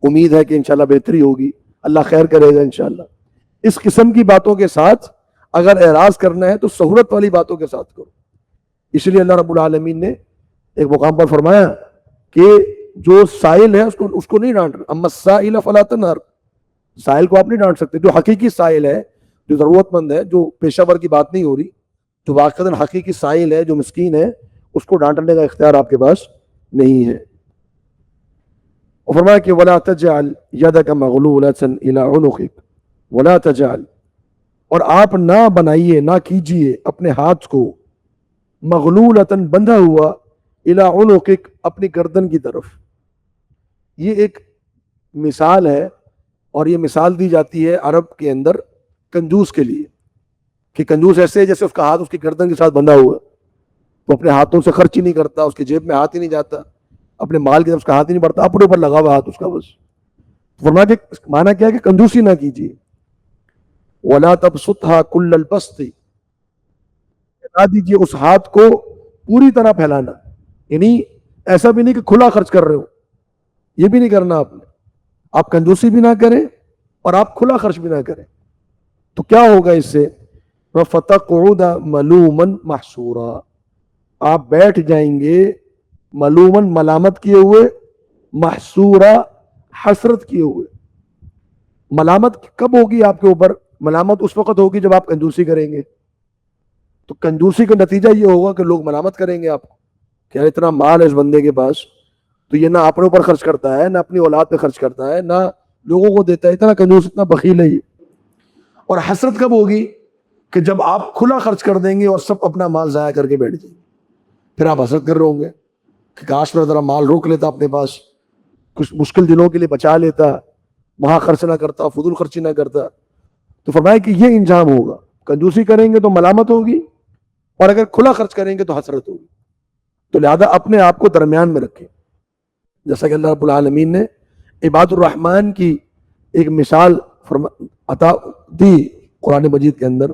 امید ہے کہ انشاءاللہ بہتری ہوگی، اللہ خیر کرے گا انشاءاللہ. اس قسم کی باتوں کے ساتھ اگر اعراض کرنا ہے تو سہولت والی باتوں کے ساتھ کرو. اس لیے اللہ رب العالمین نے ایک مقام پر فرمایا کہ جو سائل ہے اس کو نہیں ڈانٹنا. اما السائل فلا تنہر، سائل کو آپ نہیں ڈانٹ سکتے. جو حقیقی سائل ہے، جو ضرورت مند ہے، جو پیشہ ور کی بات نہیں ہو رہی، جو واقعاً حقیقی سائل ہے، جو مسکین ہے، اس کو ڈانٹنے کا اختیار آپ کے پاس نہیں ہے. اور فرمایا کہ وَلَا تَجْعَلْ يَدَكَ مَغْلُولَةً إِلَىٰ عُنُقِكَ وَلَا تَجْعَلْ، اور آپ نہ بنائیے، نہ کیجئے اپنے ہاتھ کو مغلولتاً، بندھا ہوا، الی عنقک، اپنی گردن کی طرف. یہ ایک مثال ہے، اور یہ مثال دی جاتی ہے عرب کے اندر کنجوس کے لیے، کہ کنجوس ایسے ہے جیسے اس کا ہاتھ اس کی گردن کے ساتھ بندھا ہوا، وہ اپنے ہاتھوں سے خرچ ہی نہیں کرتا، اس کی جیب میں ہاتھ ہی نہیں جاتا، اپنے مال کی طرف اس کا ہاتھ ہی نہیں بڑھتا، اپنے اوپر لگا ہوا ہاتھ اس کا بس. فرمایا کہ معنی کیا ہے کہ کنجوسی نہ کیجیے. وَلَا تَبْسُطْهَا كُلَّ الْبَسْطِ، بتا دیجیے اس ہاتھ کو پوری طرح پھیلانا، یعنی ایسا بھی نہیں کہ کھلا خرچ کر رہے ہو، یہ بھی نہیں کرنا آپ نے. آپ کنجوسی بھی نہ کریں اور آپ کھلا خرچ بھی نہ کریں. تو کیا ہوگا اس سے؟ فَتَقْعُدَ مَلُومًا مَحْسُورًا، آپ بیٹھ جائیں گے ملومن، ملامت کیے ہوئے، محسورا، حسرت کیے ہوئے. ملامت کب ہوگی آپ کے اوپر؟ ملامت اس وقت ہوگی جب آپ کنجوسی کریں گے. تو کنجوسی کا نتیجہ یہ ہوگا کہ لوگ ملامت کریں گے آپ کو کہ یار اتنا مال ہے اس بندے کے پاس، تو یہ نہ اپنے اوپر خرچ کرتا ہے، نہ اپنی اولاد پہ خرچ کرتا ہے، نہ لوگوں کو دیتا ہے، اتنا کنجوس، اتنا بخیل ہے یہ. اور حسرت کب ہوگی؟ کہ جب آپ کھلا خرچ کر دیں گے اور سب اپنا مال ضائع کر کے بیٹھ جائیں گے، پھر آپ حسرت کر رہے ہوں گے کہ کاش میں ذرا مال روک لیتا اپنے پاس، کچھ مشکل دنوں کے لیے بچا لیتا، وہاں خرچ نہ کرتا، فضول خرچی نہ کرتا. تو فرمایا کہ یہ انجام ہوگا، کنجوسی کریں گے تو ملامت ہوگی، اور اگر کھلا خرچ کریں گے تو حسرت ہوگی. تو لہذا اپنے آپ کو درمیان میں رکھیں. جیسا کہ اللہ رب العالمین نے عباد الرحمن کی ایک مثال عطا دی قرآن مجید کے اندر،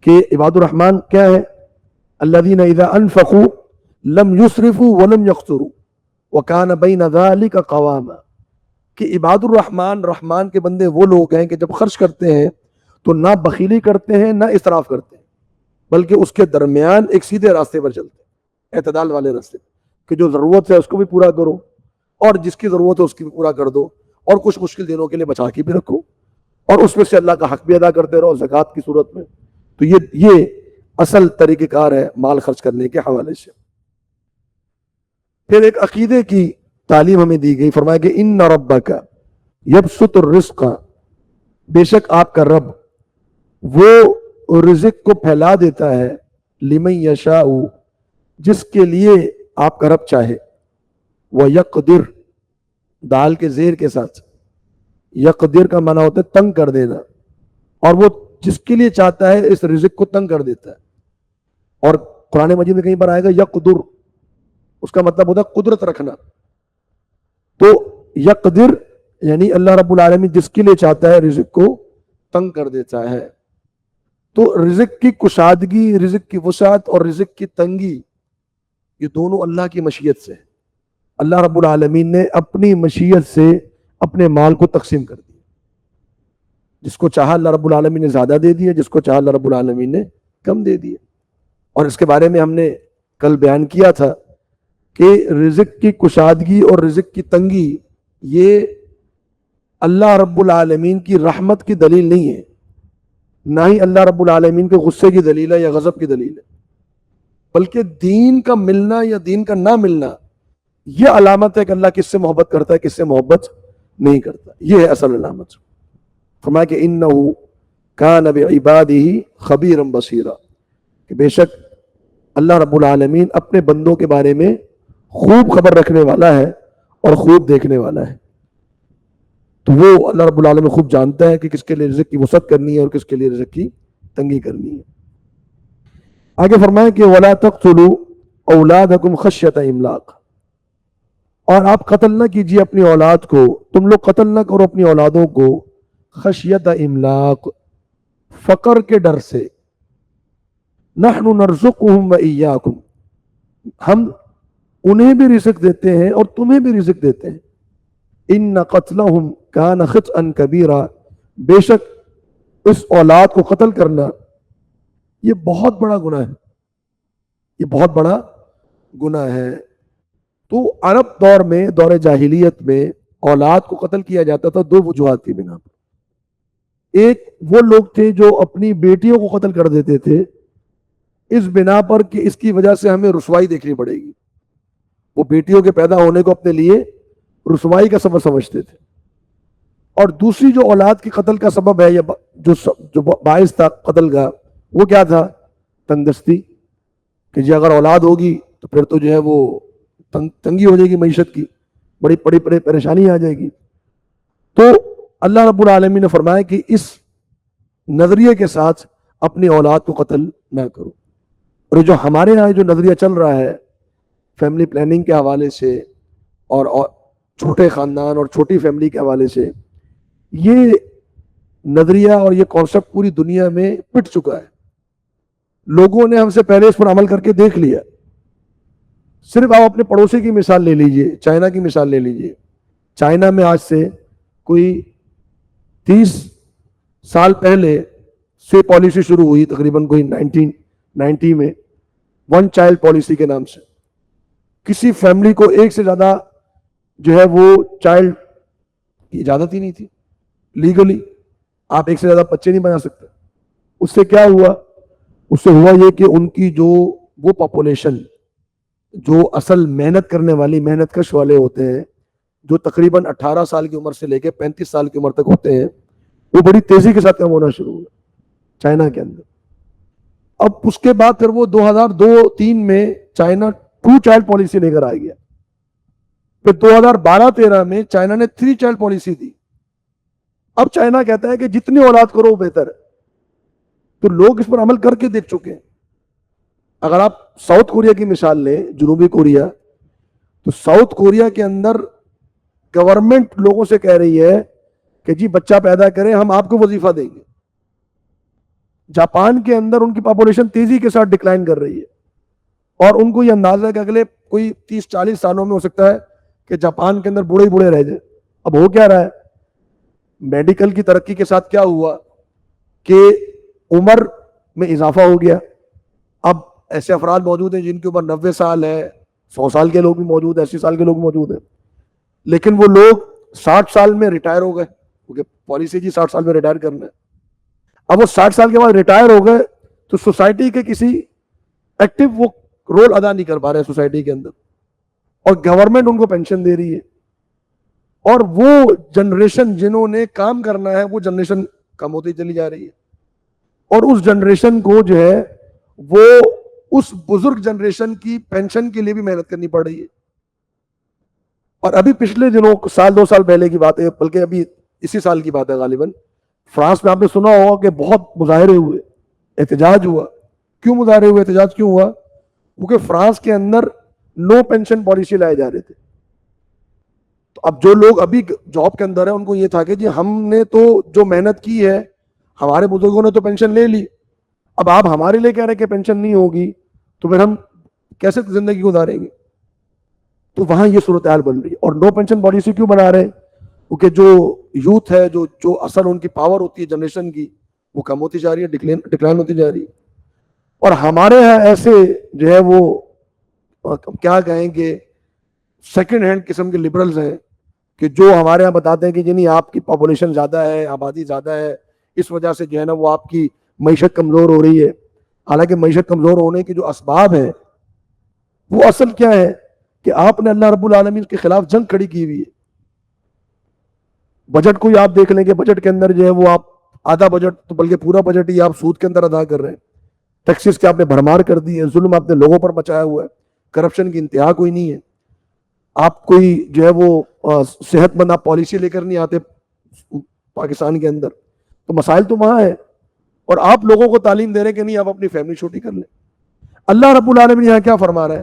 کہ عباد الرحمن کیا ہے؟ الذین اذا انفقوا لم یسرفوا ولم یقتروا وکان بین ذلک قواما، کہ عباد الرحمن، رحمان کے بندے وہ لوگ ہیں کہ جب خرچ کرتے ہیں تو نہ بخیلی کرتے ہیں، نہ اسراف کرتے ہیں، بلکہ اس کے درمیان ایک سیدھے راستے پر چلتے ہیں، اعتدال والے راستے، کہ جو ضرورت ہے اس کو بھی پورا کرو، اور جس کی ضرورت ہے اس کی بھی پورا کر دو، اور کچھ مشکل دنوں کے لیے بچا کے بھی رکھو، اور اس میں سے اللہ کا حق بھی ادا کرتے رہو زکوٰۃ کی صورت میں. تو یہ اصل طریقہ کار ہے مال خرچ کرنے کے حوالے سے. پھر ایک عقیدے کی تعلیم ہمیں دی گئی. فرمایا کہ ان ربک یبسط الرزق، بے شک آپ کا رب وہ رزق کو پھیلا دیتا ہے، لمن یشاء، جس کے لیے آپ کا رب چاہے. وَيَقْدِرْ، دال کے زیر کے ساتھ، یقدر کا معنی ہوتا ہے تنگ کر دینا، اور وہ جس کے لیے چاہتا ہے اس رزق کو تنگ کر دیتا ہے. اور قرآن مجید میں کہیں پر آئے گا یقدر، اس کا مطلب ہوتا ہے قدرت رکھنا. تو یقدر یعنی اللہ رب العالمین جس کے لیے چاہتا ہے رزق کو تنگ کر دیتا ہے. تو رزق کی کشادگی، رزق کی وسعت اور رزق کی تنگی، یہ دونوں اللہ کی مشیت سے. اللہ رب العالمین نے اپنی مشیت سے اپنے مال کو تقسیم کر دیا. جس کو چاہا اللہ رب العالمین نے زیادہ دے دیا، جس کو چاہا اللہ رب العالمین نے کم دے دیا. اور اس کے بارے میں ہم نے کل بیان کیا تھا کہ رزق کی کشادگی اور رزق کی تنگی یہ اللہ رب العالمین کی رحمت کی دلیل نہیں ہے، نہ ہی اللہ رب العالمین کے غصے کی دلیل ہے یا غضب کی دلیل ہے، بلکہ دین کا ملنا یا دین کا نہ ملنا یہ علامت ہے کہ اللہ کس سے محبت کرتا ہے، کس سے محبت نہیں کرتا. یہ ہے اصل علامت. فرمایا کہ انہ کان بعبادہ خبیرا بصیرا، کہ بے شک اللہ رب العالمین اپنے بندوں کے بارے میں خوب خبر رکھنے والا ہے اور خوب دیکھنے والا ہے. تو وہ اللہ رب العالمین خوب جانتا ہے کہ کس کے لیے رزق کی وسعت کرنی ہے اور کس کے لیے رزق کی تنگی کرنی ہے. آگے فرمائیں کہ وَلَا تَقْتُلُوا اولادکم خشیۃ املاق، اور آپ قتل نہ کیجیے اپنی اولاد کو، تم لوگ قتل نہ کرو اپنی اولادوں کو خشیۃ املاق، فقر کے ڈر سے، نحن نرزقہم وإیاکم، ہم انہیں بھی رزق دیتے ہیں اور تمہیں بھی رزق دیتے ہیں، ان قتلہم کان خطئا کبیرا، بے شک اس اولاد کو قتل کرنا یہ بہت بڑا گناہ ہے، یہ بہت بڑا گناہ ہے۔ تو عرب دور میں، دور جاہلیت میں اولاد کو قتل کیا جاتا تھا دو وجوہات کی بنا پر۔ ایک وہ لوگ تھے جو اپنی بیٹیوں کو قتل کر دیتے تھے اس بنا پر کہ اس کی وجہ سے ہمیں رسوائی دیکھنی پڑے گی، وہ بیٹیوں کے پیدا ہونے کو اپنے لیے رسوائی کا سبب سمجھتے تھے۔ اور دوسری جو اولاد کی قتل کا سبب ہے یا جو باعث تھا قتل کا، وہ کیا تھا؟ تنگ دستی، کہ جی اگر اولاد ہوگی تو پھر تو جو ہے وہ تنگی ہو جائے گی، معیشت کی بڑی بڑی پریشانی آ جائے گی۔ تو اللہ رب العالمین نے فرمایا کہ اس نظریے کے ساتھ اپنی اولاد کو قتل نہ کرو۔ اور جو ہمارے یہاں جو نظریہ چل رہا ہے فیملی پلاننگ کے حوالے سے اور چھوٹے خاندان اور چھوٹی فیملی کے حوالے سے، یہ نظریہ اور یہ کانسیپٹ پوری دنیا میں پٹ چکا ہے، لوگوں نے ہم سے پہلے اس پر عمل کر کے دیکھ لیا۔ صرف آپ اپنے پڑوسی کی مثال لے لیجئے، چائنا کی مثال لے لیجئے۔ چائنا میں آج سے کوئی 30 سال پہلے سے پالیسی شروع ہوئی، تقریباً کوئی 1990 میں، ون چائلڈ پالیسی کے نام سے۔ کسی فیملی کو ایک سے زیادہ جو ہے وہ چائلڈ کی اجازت ہی نہیں تھی، لیگلی آپ ایک سے زیادہ بچے نہیں بنا سکتے۔ اس سے کیا ہوا؟ اس سے ہوا یہ کہ ان کی جو وہ پاپولیشن جو اصل محنت کرنے والی، محنت کش والے ہوتے ہیں، جو تقریباً 18 سال کی عمر سے لے کے 35 سال کی عمر تک ہوتے ہیں، وہ بڑی تیزی کے ساتھ کم ہونا شروع ہوا چائنا کے اندر۔ اب اس کے بعد پھر وہ 2002-03 میں چائنا 2 چائلڈ پالیسی لے کر آ گیا۔ پھر 2012-13 میں چائنا نے 3 چائلڈ پالیسی دی۔ اب چائنا کہتا ہے کہ جتنی اولاد کرو بہتر ہے۔ تو لوگ اس پر عمل کر کے دیکھ چکے ہیں۔ اگر آپ ساؤتھ کوریا کی مثال لیں، جنوبی کوریا، تو ساؤتھ کوریا کے اندر گورنمنٹ لوگوں سے کہہ رہی ہے کہ جی بچہ پیدا کریں، ہم آپ کو وظیفہ دیں گے۔ جاپان کے اندر ان کی پاپولیشن تیزی کے ساتھ ڈکلائن کر رہی ہے، اور ان کو یہ اندازہ ہے کہ اگلے کوئی 30-40 سالوں میں ہو سکتا ہے کہ جاپان کے اندر بوڑھے ہی بوڑھے رہ جائیں۔ اب ہو کیا رہا ہے؟ میڈیکل کی ترقی کے ساتھ کیا ہوا کہ عمر میں اضافہ ہو گیا۔ اب ایسے افراد موجود ہیں جن کی عمر 90 سال ہے، 100 سال کے لوگ بھی موجود ہیں، 80 سال کے لوگ موجود ہیں، لیکن وہ لوگ 60 سال میں ریٹائر ہو گئے، کیونکہ پالیسی جی 60 سال میں ریٹائر کرنا ہے۔ اب وہ 60 سال کے بعد ریٹائر ہو گئے تو سوسائٹی کے کسی ایکٹیو وہ رول ادا نہیں کر پا رہے سوسائٹی کے اندر، اور گورنمنٹ ان کو پینشن دے رہی ہے، اور وہ جنریشن جنہوں نے کام کرنا ہے وہ جنریشن کم ہوتی چلی جا رہی ہے، اور اس جنریشن کو جو ہے وہ اس بزرگ جنریشن کی پینشن کے لیے بھی محنت کرنی پڑ رہی ہے۔ اور ابھی پچھلے دنوں 1-2 سال پہلے کی بات ہے، بلکہ ابھی اسی سال کی بات ہے غالباً، فرانس میں آپ نے سنا ہوگا کہ بہت مظاہرے ہوئے، احتجاج ہوا۔ کیوں مظاہرے ہوئے، احتجاج کیوں ہوا؟ کیونکہ فرانس کے اندر نو پینشن پالیسی لائے جا رہے تھے۔ تو اب جو لوگ ابھی جاب کے اندر ہیں ان کو یہ تھا کہ جی ہم نے تو جو محنت کی ہے، ہمارے بزرگوں نے تو پینشن لے لی، اب آپ ہمارے لیے کہہ رہے کہ پینشن نہیں ہوگی تو پھر ہم کیسے زندگی گزاریں گے؟ تو وہاں یہ صورتحال بن رہی ہے۔ اور نو پینشن پالیسی کیوں بنا رہے ہیں؟ کیونکہ جو یوتھ ہے، جو اصل ان کی پاور ہوتی ہے جنریشن کی، وہ کم ہوتی جا رہی ہے، ڈکلائن ہوتی جا رہی ہے۔ اور ہمارے یہاں ایسے جو ہے وہ کیا کہیں گے سیکنڈ ہینڈ قسم کے لبرلز ہیں کہ جو ہمارے یہاں بتاتے ہیں کہ جی نہیں آپ کی پاپولیشن زیادہ ہے، آبادی زیادہ ہے، اس وجہ سے جو ہے نا وہ آپ کی معیشت کمزور ہو رہی ہے۔ حالانکہ معیشت کمزور ہونے کے جو اسباب ہیں وہ اصل کیا ہے کہ آپ نے اللہ رب العالمین کے خلاف جنگ کھڑی کی ہوئی ہے۔ بجٹ کو ہی آپ دیکھ لیں کہ بجٹ کے اندر جو ہے وہ آپ آدھا بجٹ تو بلکہ پورا بجٹ ہی آپ سود کے اندر ادا کر رہے ہیں، ٹیکسز کے آپ نے بھرمار کر دی ہے، ظلم آپ نے لوگوں پر مچایا ہوا ہے، کرپشن کی انتہا کوئی نہیں ہے۔ آپ کوئی جو ہے وہ صحت مند آپ پالیسی لے کر نہیں آتے پاکستان کے اندر، تو مسائل تو وہاں ہے، اور آپ لوگوں کو تعلیم دے رہے ہیں کہ نہیں آپ اپنی فیملی چھوٹی کر لیں۔ اللہ رب العالمین یہاں کیا فرما رہا ہے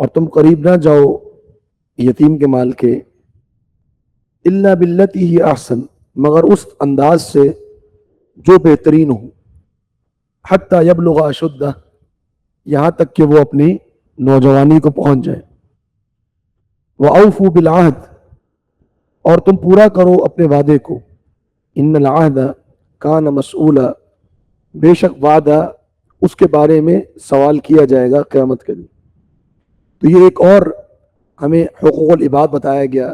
اور تم قریب نہ جاؤ یتیم کے مال کے الا باللتی ہی احسن مگر اس انداز سے جو بہترین ہو حتی یبلغ اشدہ یہاں تک کہ وہ اپنی نوجوانی کو پہنچ جائے وَأَوْفُوا بِالْعَهْدِ اور تم پورا کرو اپنے وعدے کو ان العہد کان مسئولا بے شک وعدہ اس کے بارے میں سوال کیا جائے گا قیامت کے دن. تو یہ ایک اور ہمیں حقوق العباد بتایا گیا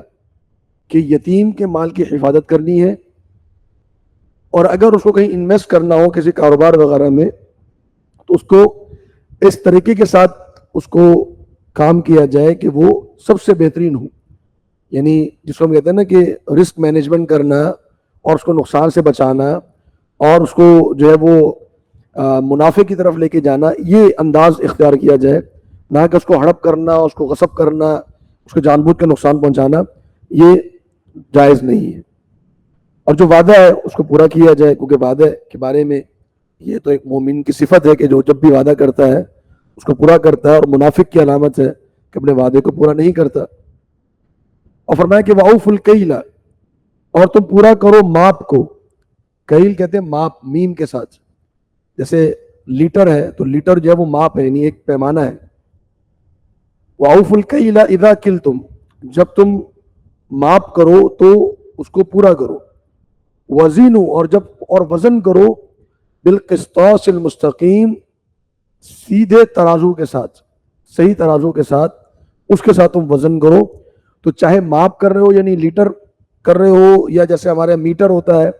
کہ یتیم کے مال کی حفاظت کرنی ہے، اور اگر اس کو کہیں انویسٹ کرنا ہو کسی کاروبار وغیرہ میں تو اس کو اس طریقے کے ساتھ اس کو کام کیا جائے کہ وہ سب سے بہترین ہو، یعنی جس کو ہم کہتے ہیں نا کہ رسک مینجمنٹ کرنا اور اس کو نقصان سے بچانا اور اس کو جو ہے وہ منافع کی طرف لے کے جانا، یہ انداز اختیار کیا جائے، نہ کہ اس کو ہڑپ کرنا، اس کو غصب کرنا، اس کو جان بوجھ کے نقصان پہنچانا، یہ جائز نہیں ہے. اور جو وعدہ ہے اس کو پورا کیا جائے، کیونکہ وعدے کے بارے میں یہ تو ایک مومن کی صفت ہے کہ جو جب بھی وعدہ کرتا ہے اس کو پورا کرتا ہے، اور منافق کی علامت ہے کہ اپنے وعدے کو پورا نہیں کرتا. اور فرمایا کہ وَأَوْفُوا الْكَيْلَ اور تم پورا کرو ماپ کو. کیل کہتے ہیں ماپ، میم کے ساتھ. جیسے لیٹر ہے تو لیٹر جو ہے وہ ماپ ہے، یعنی ایک پیمانہ ہے. وَأَوْفُوا الْكَيْلَ إِذَا كِلْتُمْ جب تم ماپ کرو تو اس کو پورا کرو. وَزِنُوا اور وزن کرو بالقسطاس المستقیم سیدھے ترازو کے ساتھ، صحیح ترازو کے ساتھ، اس کے ساتھ تم وزن کرو. تو چاہے ماپ کر رہے ہو یعنی لیٹر کر رہے ہو، یا جیسے ہمارے میٹر ہوتا ہے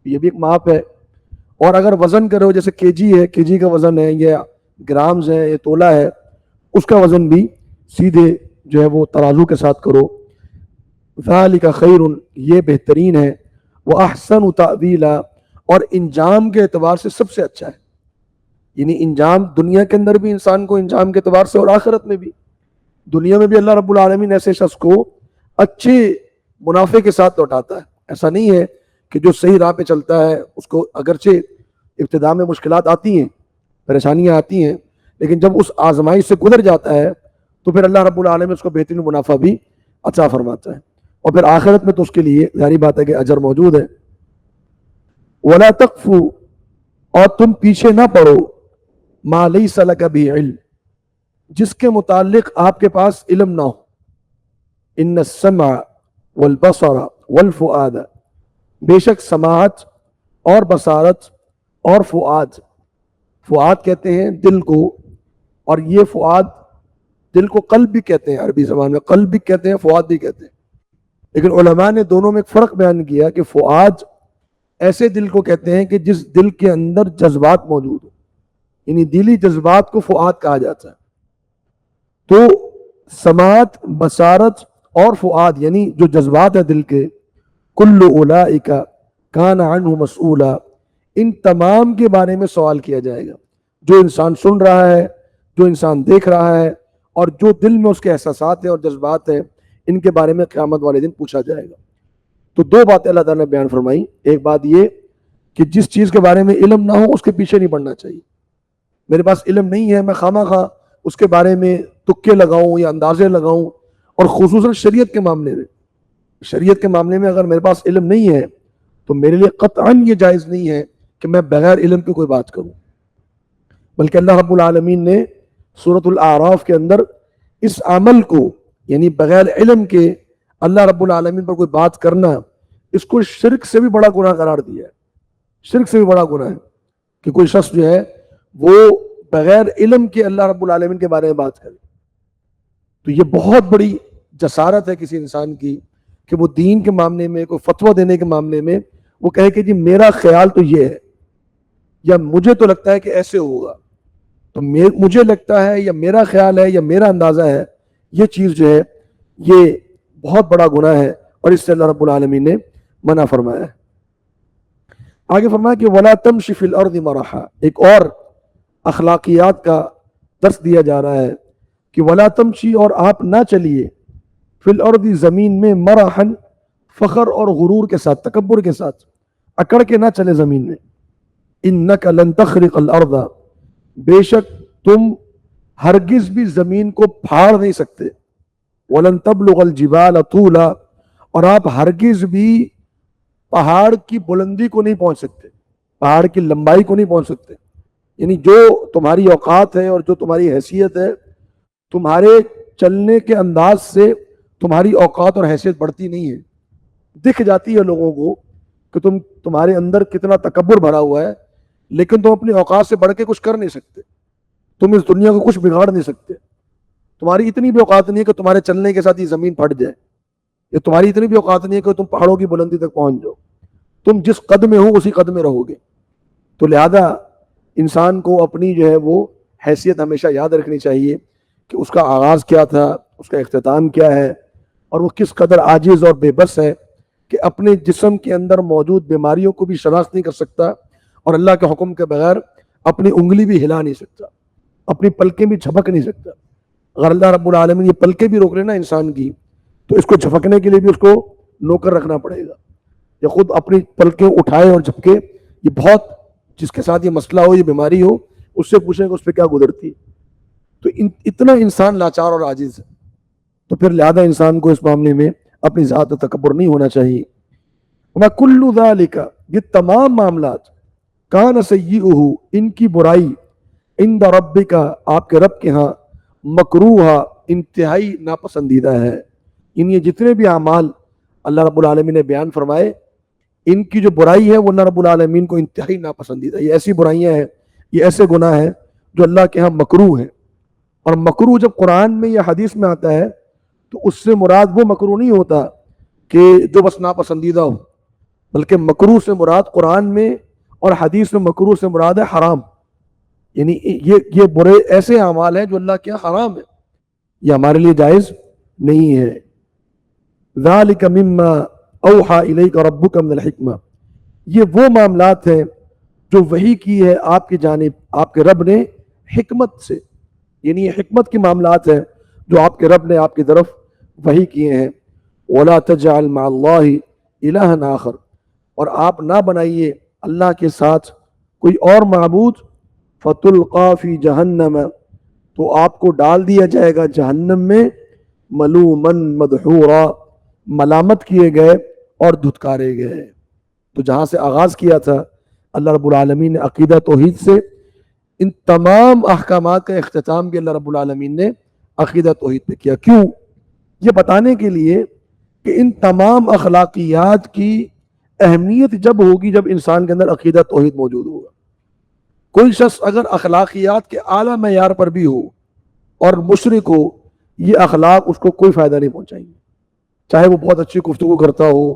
یہ بھی ایک ماپ ہے، اور اگر وزن کر رہے ہو جیسے کے جی ہے، کے جی کا وزن ہے، یا گرامز ہے، یا تولا ہے، اس کا وزن بھی سیدھے جو ہے وہ ترازو کے ساتھ کرو. ذالک خیر یہ بہترین ہے، وَأَحْسَنُ تَأْوِيلًا اور انجام کے اعتبار سے سب سے اچھا ہے. یعنی انجام دنیا کے اندر بھی انسان کو انجام کے اعتبار سے، اور آخرت میں بھی. دنیا میں بھی اللہ رب العالمین ایسے شخص کو اچھے منافع کے ساتھ لوٹاتا ہے. ایسا نہیں ہے کہ جو صحیح راہ پہ چلتا ہے اس کو اگرچہ ابتدا میں مشکلات آتی ہیں، پریشانیاں آتی ہیں، لیکن جب اس آزمائش سے گزر جاتا ہے تو پھر اللہ رب العالمین اس کو بہترین منافع بھی عطا فرماتا ہے. اور پھر آخرت میں تو اس کے لیے ظاہری بات ہے کہ اجر موجود ہے. وَلَا تَقْفُوا اور تم پیچھے نہ پڑو مَا لَيْسَ لَكَ بِهِ عِلْم جس کے متعلق آپ کے پاس علم نہ ہو. ان السمع والبصر والفؤاد بے شک سماعت اور بصارت اور فؤاد. فؤاد کہتے ہیں دل کو، اور یہ فؤاد دل کو قلب بھی کہتے ہیں، عربی زبان میں قلب بھی کہتے ہیں، فؤاد بھی کہتے ہیں. لیکن علماء نے دونوں میں ایک فرق بیان کیا کہ فؤاد ایسے دل کو کہتے ہیں کہ جس دل کے اندر جذبات موجود ہو، یعنی دلی جذبات کو فؤاد کہا جاتا ہے. تو سماعت، بصارت اور فؤاد یعنی جو جذبات ہیں دل کے، کل اولئک کان عنہ مسئولا ان تمام کے بارے میں سوال کیا جائے گا. جو انسان سن رہا ہے، جو انسان دیکھ رہا ہے، اور جو دل میں اس کے احساسات ہیں اور جذبات ہیں، ان کے بارے میں قیامت والے دن پوچھا جائے گا. تو دو باتیں اللہ تعالیٰ نے بیان فرمائی. ایک بات یہ کہ جس چیز کے بارے میں علم نہ ہو اس کے پیچھے نہیں پڑنا چاہیے. میرے پاس علم نہیں ہے، میں خواہ خواہ اس کے بارے میں تکے لگاؤں یا اندازے لگاؤں. اور خصوصاً شریعت کے معاملے میں اگر میرے پاس علم نہیں ہے تو میرے لیے قطعاً یہ جائز نہیں ہے کہ میں بغیر علم کی کوئی بات کروں. بلکہ اللہ رب العالمین نے سورۃ الاعراف کے اندر اس عمل کو، یعنی بغیر علم کے اللہ رب العالمین پر کوئی بات کرنا، اس کو شرک سے بھی بڑا گناہ قرار دیا ہے. شرک سے بھی بڑا گناہ ہے کہ کوئی شخص جو ہے وہ بغیر علم کے اللہ رب العالمین کے بارے میں بات کرے. تو یہ بہت بڑی جسارت ہے کسی انسان کی کہ وہ دین کے معاملے میں، کوئی فتویٰ دینے کے معاملے میں وہ کہے کہ جی میرا خیال تو یہ ہے، یا مجھے تو لگتا ہے کہ ایسے ہوگا. تو مجھے لگتا ہے یا میرا خیال ہے یا میرا اندازہ ہے، یہ چیز جو ہے یہ بہت بڑا گناہ ہے، اور اس سے اللہ رب العالمین نے منع فرمایا ہے. آگے فرمایا کہ وَلَا تَمْشِ فِي الْأَرْضِ مَرَحًا ایک اور اخلاقیات کا درس دیا جا رہا ہے کہ وَلَا تَمْشِ اور آپ نہ چلیے فِي الْأَرْضِ زمین میں مَرَحًا فخر اور غرور کے ساتھ، تکبر کے ساتھ، اکڑ کے نہ چلے زمین میں. إِنَّكَ لَن تَخْرِقَ الْأَرْضَ بے شک تم ہرگز بھی زمین کو پھاڑ نہیں سکتے. وَلَن تَبْلُغَ الْجِبَالَ طُولًا، اور آپ ہرگز بھی پہاڑ کی بلندی کو نہیں پہنچ سکتے، پہاڑ کی لمبائی کو نہیں پہنچ سکتے. یعنی جو تمہاری اوقات ہے اور جو تمہاری حیثیت ہے، تمہارے چلنے کے انداز سے تمہاری اوقات اور حیثیت بڑھتی نہیں ہے. دکھ جاتی ہے لوگوں کو کہ تمہارے اندر کتنا تکبر بھرا ہوا ہے، لیکن تم اپنی اوقات سے بڑھ کے کچھ کر نہیں سکتے، تم اس دنیا کو کچھ بگاڑ نہیں سکتے. تمہاری اتنی بھی اوقات نہیں ہے کہ تمہارے چلنے کے ساتھ یہ زمین پھٹ جائے، یا تمہاری اتنی بھی اوقات نہیں ہے کہ تم پہاڑوں کی بلندی تک پہنچ جاؤ. تم جس قد میں ہو اسی قد میں رہو گے. تو لہذا انسان کو اپنی جو ہے وہ حیثیت ہمیشہ یاد رکھنی چاہیے کہ اس کا آغاز کیا تھا، اس کا اختتام کیا ہے، اور وہ کس قدر عاجز اور بے بس ہے کہ اپنے جسم کے اندر موجود بیماریوں کو بھی شناخت نہیں کر سکتا، اور اللہ کے حکم کے بغیر اپنی انگلی بھی ہلا نہیں سکتا، اپنی پلکیں بھی جھپک نہیں سکتا. اگر اللہ رب العالمین یہ پلکیں بھی روک لینا انسان کی، تو اس کو جھپکنے کے لیے بھی اس کو نوکر رکھنا پڑے گا، یا خود اپنی پلکیں اٹھائے اور جھپکے. یہ بہت، جس کے ساتھ یہ مسئلہ ہو، یہ بیماری ہو، اس سے پوچھیں کہ اس پہ کیا گزرتی ہے. تو اتنا انسان لاچار اور عاجز ہے. تو پھر لہذا انسان کو اس معاملے میں اپنی ذات و تکبر نہیں ہونا چاہیے. وَمَا كُلُّ ذَلِكَ، یہ تمام معاملات، کان سیئہ، ان کی برائی، عند ربک، آپ کے رب کے ہاں، مکروہا، انتہائی ناپسندیدہ ہے. یہ جتنے بھی اعمال اللہ رب العالمین نے بیان فرمائے، ان کی جو برائی ہے وہ اللہ رب العالمین کو انتہائی ناپسندیدہ. یہ ایسی برائیاں ہیں، یہ ایسے گناہ ہیں جو اللہ کے ہاں مکروہ ہیں. اور مکروہ جب قرآن میں یا حدیث میں آتا ہے تو اس سے مراد وہ مکروہ نہیں ہوتا کہ جو بس ناپسندیدہ ہو، بلکہ مکروہ سے مراد قرآن میں اور حدیث میں مکروہ سے مراد ہے حرام. یعنی یہ برے ایسے اعمال ہیں جو اللہ کے یہاں حرام ہے، یہ ہمارے لیے جائز نہیں ہے. ذَلِكَ مِمَّا أَوْحَى إِلَيْكَ رَبُّكَ مِنَ الْحِكْمَةِ، یہ وہ معاملات ہیں جو وحی کی ہے آپ کی جانب آپ کے رب نے حکمت سے. یعنی یہ حکمت کے معاملات ہیں جو آپ کے رب نے آپ کی طرف وحی کیے ہیں. وَلَا تَجْعَلْ مَعَ اللَّهِ إِلَٰهًا آخَرَ، اور آپ نہ بنائیے اللہ کے ساتھ کوئی اور معبود. فَتُلْقَىٰ فِي جَهَنَّمَ، تو آپ کو ڈال دیا جائے گا جہنم میں، ملومن مدحورا، ملامت کیے گئے اور دھتکارے گئے. تو جہاں سے آغاز کیا تھا اللہ رب العالمین نے عقیدہ توحید سے، ان تمام احکامات کا اختتام بھی اللہ رب العالمین نے عقیدہ توحید پہ کیا. کیوں؟ یہ بتانے کے لیے کہ ان تمام اخلاقیات کی اہمیت جب ہوگی جب انسان کے اندر عقیدہ توحید موجود ہوگا. کوئی شخص اگر اخلاقیات کے اعلیٰ معیار پر بھی ہو اور مشرک ہو، یہ اخلاق اس کو کوئی فائدہ نہیں پہنچائیں گے. چاہے وہ بہت اچھی گفتگو کرتا ہو،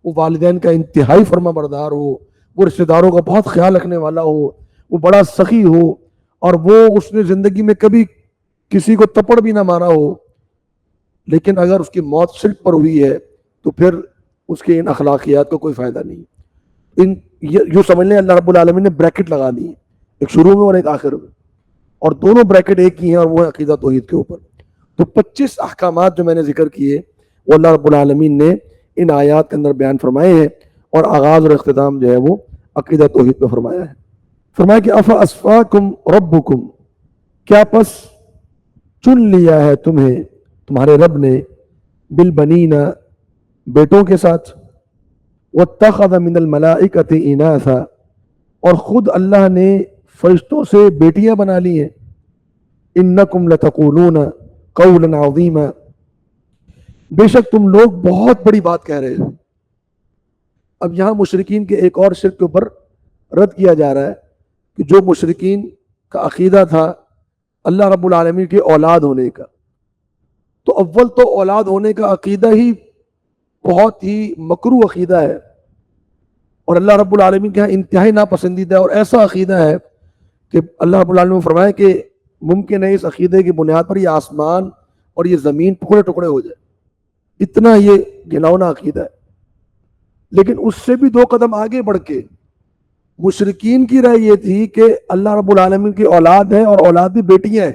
وہ والدین کا انتہائی فرما بردار ہو، وہ رشتہ داروں کا بہت خیال رکھنے والا ہو، وہ بڑا سخی ہو، اور وہ اس نے زندگی میں کبھی کسی کو تپڑ بھی نہ مارا ہو، لیکن اگر اس کی موت شرک پر ہوئی ہے تو پھر اس کے ان اخلاقیات کو کوئی فائدہ نہیں. یوں سمجھ لیں اللہ رب العالمین نے بریکٹ لگا دی، ایک شروع میں اور ایک آخر میں، اور دونوں بریکٹ ایک ہی ہیں، اور وہ ہے عقیدہ توحید کے اوپر. تو 25 احکامات جو میں نے ذکر کیے وہ اللہ رب العالمین نے ان آیات کے اندر بیان فرمائے ہیں، اور آغاز اور اختتام جو ہے وہ عقیدہ توحید پہ فرمایا ہے. فرمایا کہ افا اسفاکم ربکم، کیا پس چن لیا ہے تمہیں تمہارے رب نے، بالبنین، بیٹوں کے ساتھ، واتخذ من الملائکۃ اناثا، اور خود اللہ نے فرشتوں سے بیٹیاں بنا لی ہیں. انکم لتقولون قولا عظیما، بے شک تم لوگ بہت بڑی بات کہہ رہے ہو. اب یہاں مشرکین کے ایک اور شرک کے اوپر رد کیا جا رہا ہے کہ جو مشرکین کا عقیدہ تھا اللہ رب العالمین کی اولاد ہونے کا، تو اول تو اولاد ہونے کا عقیدہ ہی بہت ہی مکروہ عقیدہ ہے، اور اللہ رب العالمین کے یہاں انتہائی ناپسندیدہ ہے، اور ایسا عقیدہ ہے کہ اللہ رب العالمین نے فرمایا کہ ممکن ہے اس عقیدے کی بنیاد پر یہ آسمان اور یہ زمین ٹکڑے ٹکڑے ہو جائے. اتنا یہ گھناؤنا عقیدہ ہے. لیکن اس سے بھی 2 قدم آگے بڑھ کے مشرکین کی رائے یہ تھی کہ اللہ رب العالمین کی اولاد ہے، اور اولاد بھی بیٹیاں ہیں.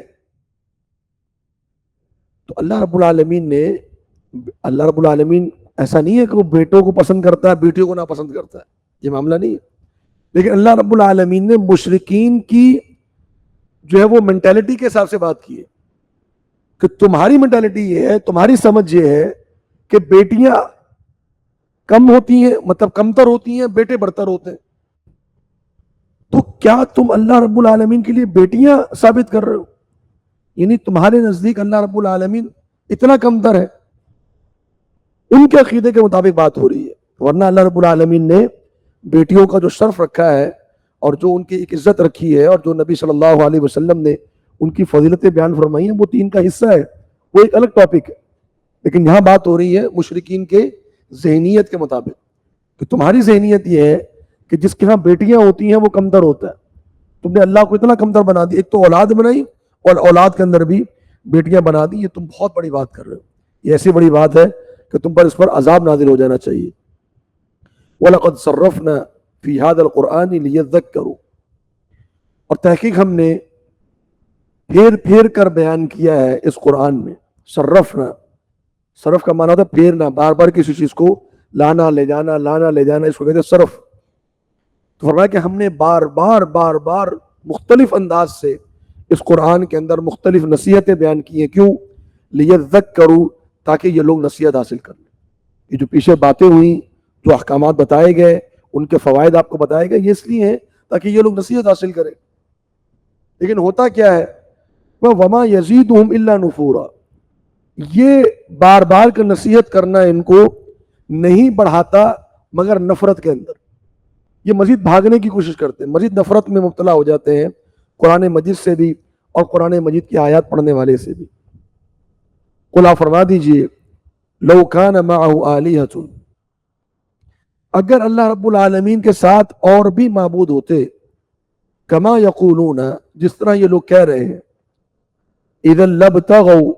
تو اللہ رب العالمین ایسا نہیں ہے کہ وہ بیٹوں کو پسند کرتا ہے بیٹیوں کو ناپسند کرتا ہے، یہ معاملہ نہیں ہے. لیکن اللہ رب العالمین نے مشرکین کی جو ہے وہ مینٹیلٹی کے حساب سے بات کی ہے کہ تمہاری مینٹیلٹی یہ ہے, تمہاری سمجھ یہ ہے کہ بیٹیاں کم ہوتی ہیں, مطلب کمتر ہوتی ہیں, بیٹے برتر ہوتے ہیں. تو کیا تم اللہ رب العالمین کے لیے بیٹیاں ثابت کر رہے ہو؟ یعنی تمہارے نزدیک اللہ رب العالمین اتنا کمتر ہے؟ ان کے عقیدے کے مطابق بات ہو رہی ہے, ورنہ اللہ رب العالمین نے بیٹیوں کا جو شرف رکھا ہے اور جو ان کی ایک عزت رکھی ہے اور جو نبی صلی اللہ علیہ وسلم نے ان کی فضیلتیں بیان فرمائی ہیں, وہ دین کا حصہ ہے, وہ ایک الگ ٹاپک ہے. لیکن یہاں بات ہو رہی ہے مشرکین کے ذہنیت کے مطابق کہ تمہاری ذہنیت یہ ہے کہ جس کے ہاں بیٹیاں ہوتی ہیں وہ کمتر ہوتا ہے. تم نے اللہ کو اتنا کمتر بنا دی, ایک تو اولاد بنائی اور اولاد کے اندر بھی بیٹیاں بنا دی. یہ تم بہت بڑی بات کر رہے ہو, یہ ایسی بڑی بات ہے کہ تم پر اس پر عذاب نازل ہو جانا چاہیے. وَلَقَدْ صَرَّفْنَا فِي هَذَا الْقُرْآنِ لِيَذَّكَّرُوا, اور تحقیق ہم نے پھیر پھیر کر بیان کیا ہے اس قرآن میں. صرفنا, صرف کا معنی ہوتا ہے پھیرنا, بار بار کسی چیز کو لانا لے جانا, لانا لے جانا, اس کو کہتے ہیں صرف. تو فرمایا کہ ہم نے بار بار مختلف انداز سے اس قرآن کے اندر مختلف نصیحتیں بیان کی ہیں. کیوں؟ لیذکروا, تاکہ یہ لوگ نصیحت حاصل کر لیں. یہ جو پیچھے باتیں ہوئیں, جو احکامات بتائے گئے, ان کے فوائد آپ کو بتائے گئے, یہ اس لیے ہیں تاکہ یہ لوگ نصیحت حاصل کریں. لیکن ہوتا کیا ہے, وَمَا يَزِيدُهُمْ إِلَّا نُفُورًا, یہ بار بار کا نصیحت کرنا ان کو نہیں بڑھاتا مگر نفرت کے اندر. یہ مزید بھاگنے کی کوشش کرتے ہیں, مزید نفرت میں مبتلا ہو جاتے ہیں قرآن مجید سے بھی اور قرآن مجید کی آیات پڑھنے والے سے بھی. قل آپ فرما دیجئے لو کان معه آلہۃ, اگر اللہ رب العالمین کے ساتھ اور بھی معبود ہوتے, کما یقولون, جس طرح یہ لوگ کہہ رہے ہیں, اذا لابتغوا,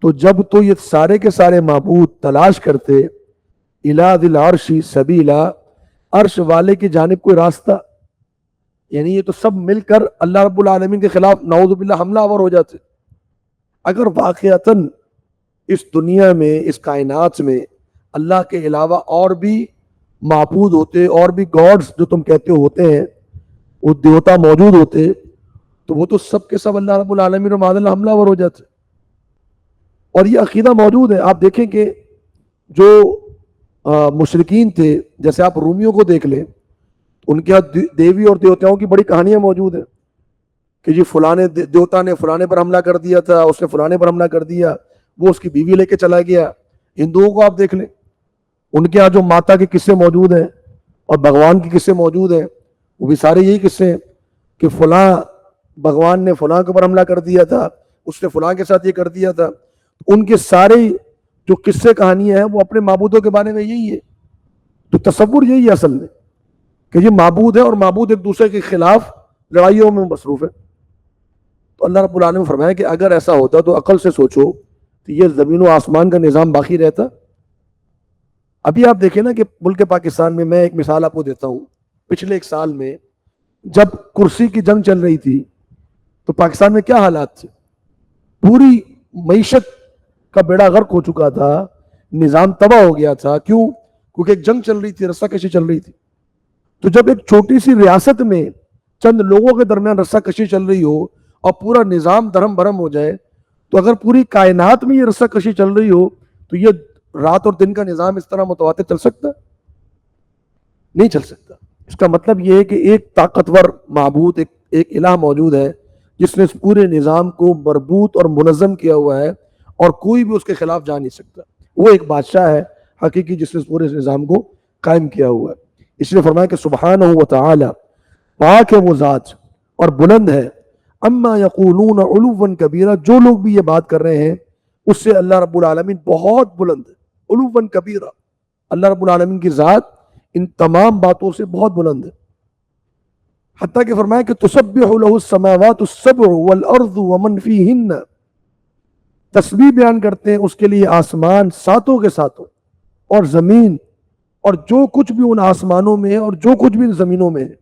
تو جب تو یہ سارے کے سارے معبود تلاش کرتے, الی ذی العرش سبیلا, عرش والے کی جانب کوئی راستہ. یعنی یہ تو سب مل کر اللہ رب العالمین کے خلاف نعوذ باللہ حملہ آور ہو جاتے. اگر واقعتاً اس دنیا میں, اس کائنات میں اللہ کے علاوہ اور بھی معبود ہوتے, اور بھی گاڈز جو تم کہتے ہوتے ہیں, وہ دیوتا موجود ہوتے, تو وہ تو سب کے سب اللہ رب العالمین اور معاذ اللہ حملہ آور ہو جاتے. اور یہ عقیدہ موجود ہے. آپ دیکھیں کہ جو مشرکین تھے, جیسے آپ رومیوں کو دیکھ لیں, ان کے ہاں دیوی اور دیوتاؤں کی بڑی کہانیاں موجود ہیں کہ جی فلانے دیوتا نے فلانے پر حملہ کر دیا تھا, اس نے فلانے پر حملہ کر دیا, وہ اس کی بیوی لے کے چلا گیا. ہندوؤں کو آپ دیکھ لیں, ان کے ہاں جو ماتا کے قصے موجود ہیں اور بھگوان کے قصے موجود ہیں, وہ بھی سارے یہی قصے ہیں کہ فلاں بھگوان نے فلاں کے اوپر حملہ کر دیا تھا, اس نے فلاں کے ساتھ یہ کر دیا تھا. ان کے سارے جو قصے کہانیاں ہیں وہ اپنے معبودوں کے بارے میں یہی ہے. تو تصور یہی ہے اصل میں کہ یہ معبود ہے اور معبود ایک دوسرے کے خلاف لڑائیوں میں مصروف ہے. تو اللہ رب العالمین نے فرمایا کہ اگر ایسا ہوتا تو عقل سے سوچو کہ یہ زمین و آسمان کا نظام باقی رہتا. ابھی آپ دیکھیں نا کہ ملک پاکستان میں ایک مثال آپ کو دیتا ہوں. پچھلے ایک سال میں جب کرسی کی جنگ چل رہی تھی تو پاکستان میں کیا حالات تھے؟ پوری معیشت کا بیڑا غرق ہو چکا تھا, نظام تباہ ہو گیا تھا. کیوں؟ کیونکہ ایک جنگ چل رہی تھی, رسہ کشی چل رہی تھی. تو جب ایک چھوٹی سی ریاست میں چند لوگوں کے درمیان رسہ کشی چل رہی ہو اور پورا نظام دھرم بھرم ہو جائے, تو اگر پوری کائنات میں یہ رسہ کشی چل رہی ہو تو یہ رات اور دن کا نظام اس طرح متواتر چل سکتا؟ نہیں چل سکتا. اس کا مطلب یہ ہے کہ ایک طاقتور معبود, ایک الہ موجود ہے جس نے اس پورے نظام کو مربوط اور منظم کیا ہوا ہے اور کوئی بھی اس کے خلاف جا نہیں سکتا. وہ ایک بادشاہ ہے حقیقی جس نے اس پورے نظام کو قائم کیا ہوا ہے. اس لیے فرمایا کہ سبحانہ و تعالی, پاک ہے وہ ذات اور بلند ہے, اما یقولون علوا کبیرا, جو لوگ بھی یہ بات کر رہے ہیں اس سے اللہ رب العالمین بہت بلند ہے. علوا کبیرا, اللہ رب العالمین کی ذات ان تمام باتوں سے بہت بلند ہے. حتیٰ کہ فرمایا کہ تسبح له السماوات السبع والارض ومن فیہن, تسبیح بیان کرتے ہیں اس کے لیے آسمان ساتوں کے ساتوں اور زمین اور جو کچھ بھی ان آسمانوں میں ہے اور جو کچھ بھی ان زمینوں میں ہے.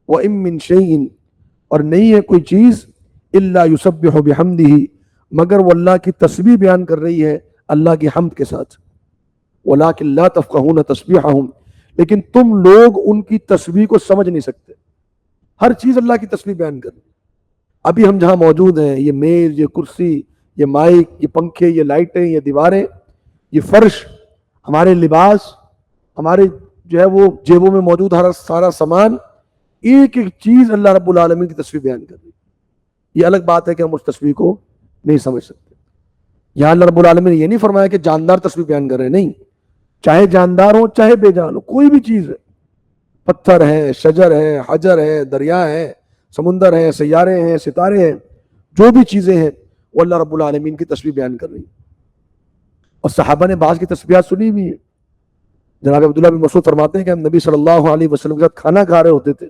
وَإِن مِّن شَيْءٍ, اور نہیں ہے کوئی چیز, إِلَّا يُسَبِّحُ بِحَمْدِهِ, مگر وہ اللہ کی تسبیح بیان کر رہی ہے اللہ کی حمد کے ساتھ. وَلَٰكِن لَا تَفْقَهُونَ تَسْبِيحَهُمْ, لیکن تم لوگ ان کی تسبیح کو سمجھ نہیں سکتے. ہر چیز اللہ کی تسبیح بیان کر رہی. ابھی ہم جہاں موجود ہیں، یہ میز، یہ کرسی، یہ مائک، یہ پنکھے، یہ لائٹیں، یہ دیواریں، یہ فرش، ہمارے لباس، ہمارے جو ہے وہ جیبوں میں موجود ہر سارا سامان، ایک ایک چیز اللہ رب العالمین کی تصویر بیان کر رہی ہے۔ یہ الگ بات ہے کہ ہم اس تصویر کو نہیں سمجھ سکتے۔ یہاں اللہ رب العالمین نے یہ نہیں فرمایا کہ جاندار تصویر بیان کر رہے ہیں، نہیں، چاہے جاندار ہو چاہے بے جان ہو، کوئی بھی چیز ہے، پتھر ہے، شجر ہے، حجر ہے، دریا ہے، سمندر ہے، سیارے ہیں، ستارے ہیں، جو بھی چیزیں ہیں وہ اللہ رب العالمین کی تصویر بیان کر رہی ہیں۔ اور صحابہ نے بعض کی تصویرات سنی بھی ہیں۔ جناب عبداللہ بن مسعود فرماتے ہیں کہ ہم نبی صلی اللہ علیہ وسلم کے ساتھ کھانا کھا رہے ہوتے تھے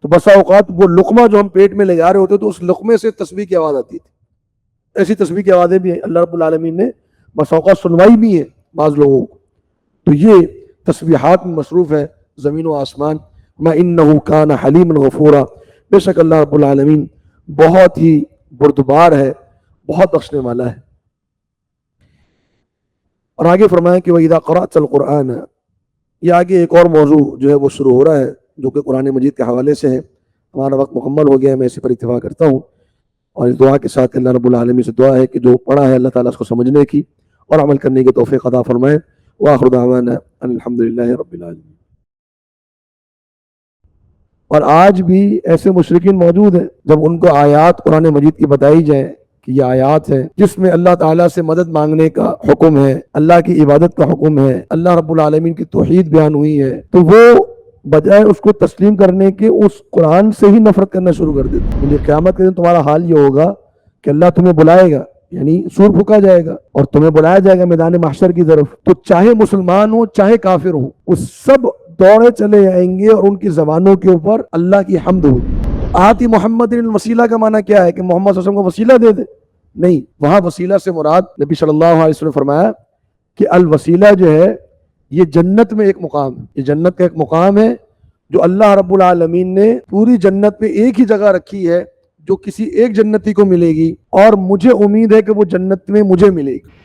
تو بسا اوقات وہ لقمہ جو ہم پیٹ میں لے جا رہے ہوتے تو اس لقمے سے تسبیح کی آواز آتی تھی۔ ایسی تسبیح کی آوازیں بھی ہیں، اللہ رب العالمین نے بسا اوقات سنوائی بھی ہے بعض لوگوں کو۔ تو یہ تسبیحات میں مصروف ہے زمین و آسمان۔ ما انہ کان حلیما غفورا، بے شک اللہ رب العالمین بہت ہی بردبار ہے، بہت بخشنے والا ہے۔ اور آگے فرمایا کہ وَإِذَا قَرَأْتَ الْقُرْآنَ، یہ آگے ایک اور موضوع جو ہے وہ شروع ہو رہا ہے جو کہ قرآن مجید کے حوالے سے ہے۔ ہمارا وقت مکمل ہو گیا ہے، میں اسی پر اتفاق کرتا ہوں، اور اس دعا کے ساتھ اللہ رب العالمین سے دعا ہے کہ جو پڑھا ہے اللہ تعالیٰ اس کو سمجھنے کی اور عمل کرنے کی توفیق عطا فرمائے۔ وآخر دعوانا ان الحمدللہ رب العالمین۔ اور آج بھی ایسے مشرکین موجود ہیں، جب ان کو آیات قرآن مجید کی بتائی جائے کہ یہ آیات ہے جس میں اللہ تعالیٰ سے مدد مانگنے کا حکم ہے، اللہ کی عبادت کا حکم ہے، اللہ رب العالمین کی توحید بیان ہوئی ہے، تو وہ بجائے اس کو تسلیم کرنے کے اس قرآن سے ہی نفرت کرنا شروع کر دیتے۔ یعنی قیامت کے دن تمہارا حال یہ ہوگا کہ اللہ تمہیں بلائے گا، یعنی سور پھونکا جائے گا اور تمہیں بلایا جائے گا میدان محشر کی طرف، تو چاہے مسلمان ہو چاہے کافر ہو، وہ سب دوڑے چلے جائیں گے اور ان کی زبانوں کے اوپر اللہ کی حمد ہوگی۔ آتی محمد الوسیلہ کا معنی کیا ہے کہ محمد صلی اللہ علیہ وسلم کو وسیلہ دے دے؟ نہیں، وہاں وسیلہ سے مراد نبی صلی اللہ علیہ وسلم نے فرمایا کہ الوسیلہ جو ہے یہ جنت میں ایک مقام ہے، یہ جنت کا ایک مقام ہے جو اللہ رب العالمین نے پوری جنت میں ایک ہی جگہ رکھی ہے جو کسی ایک جنتی کو ملے گی، اور مجھے امید ہے کہ وہ جنت میں مجھے ملے گی۔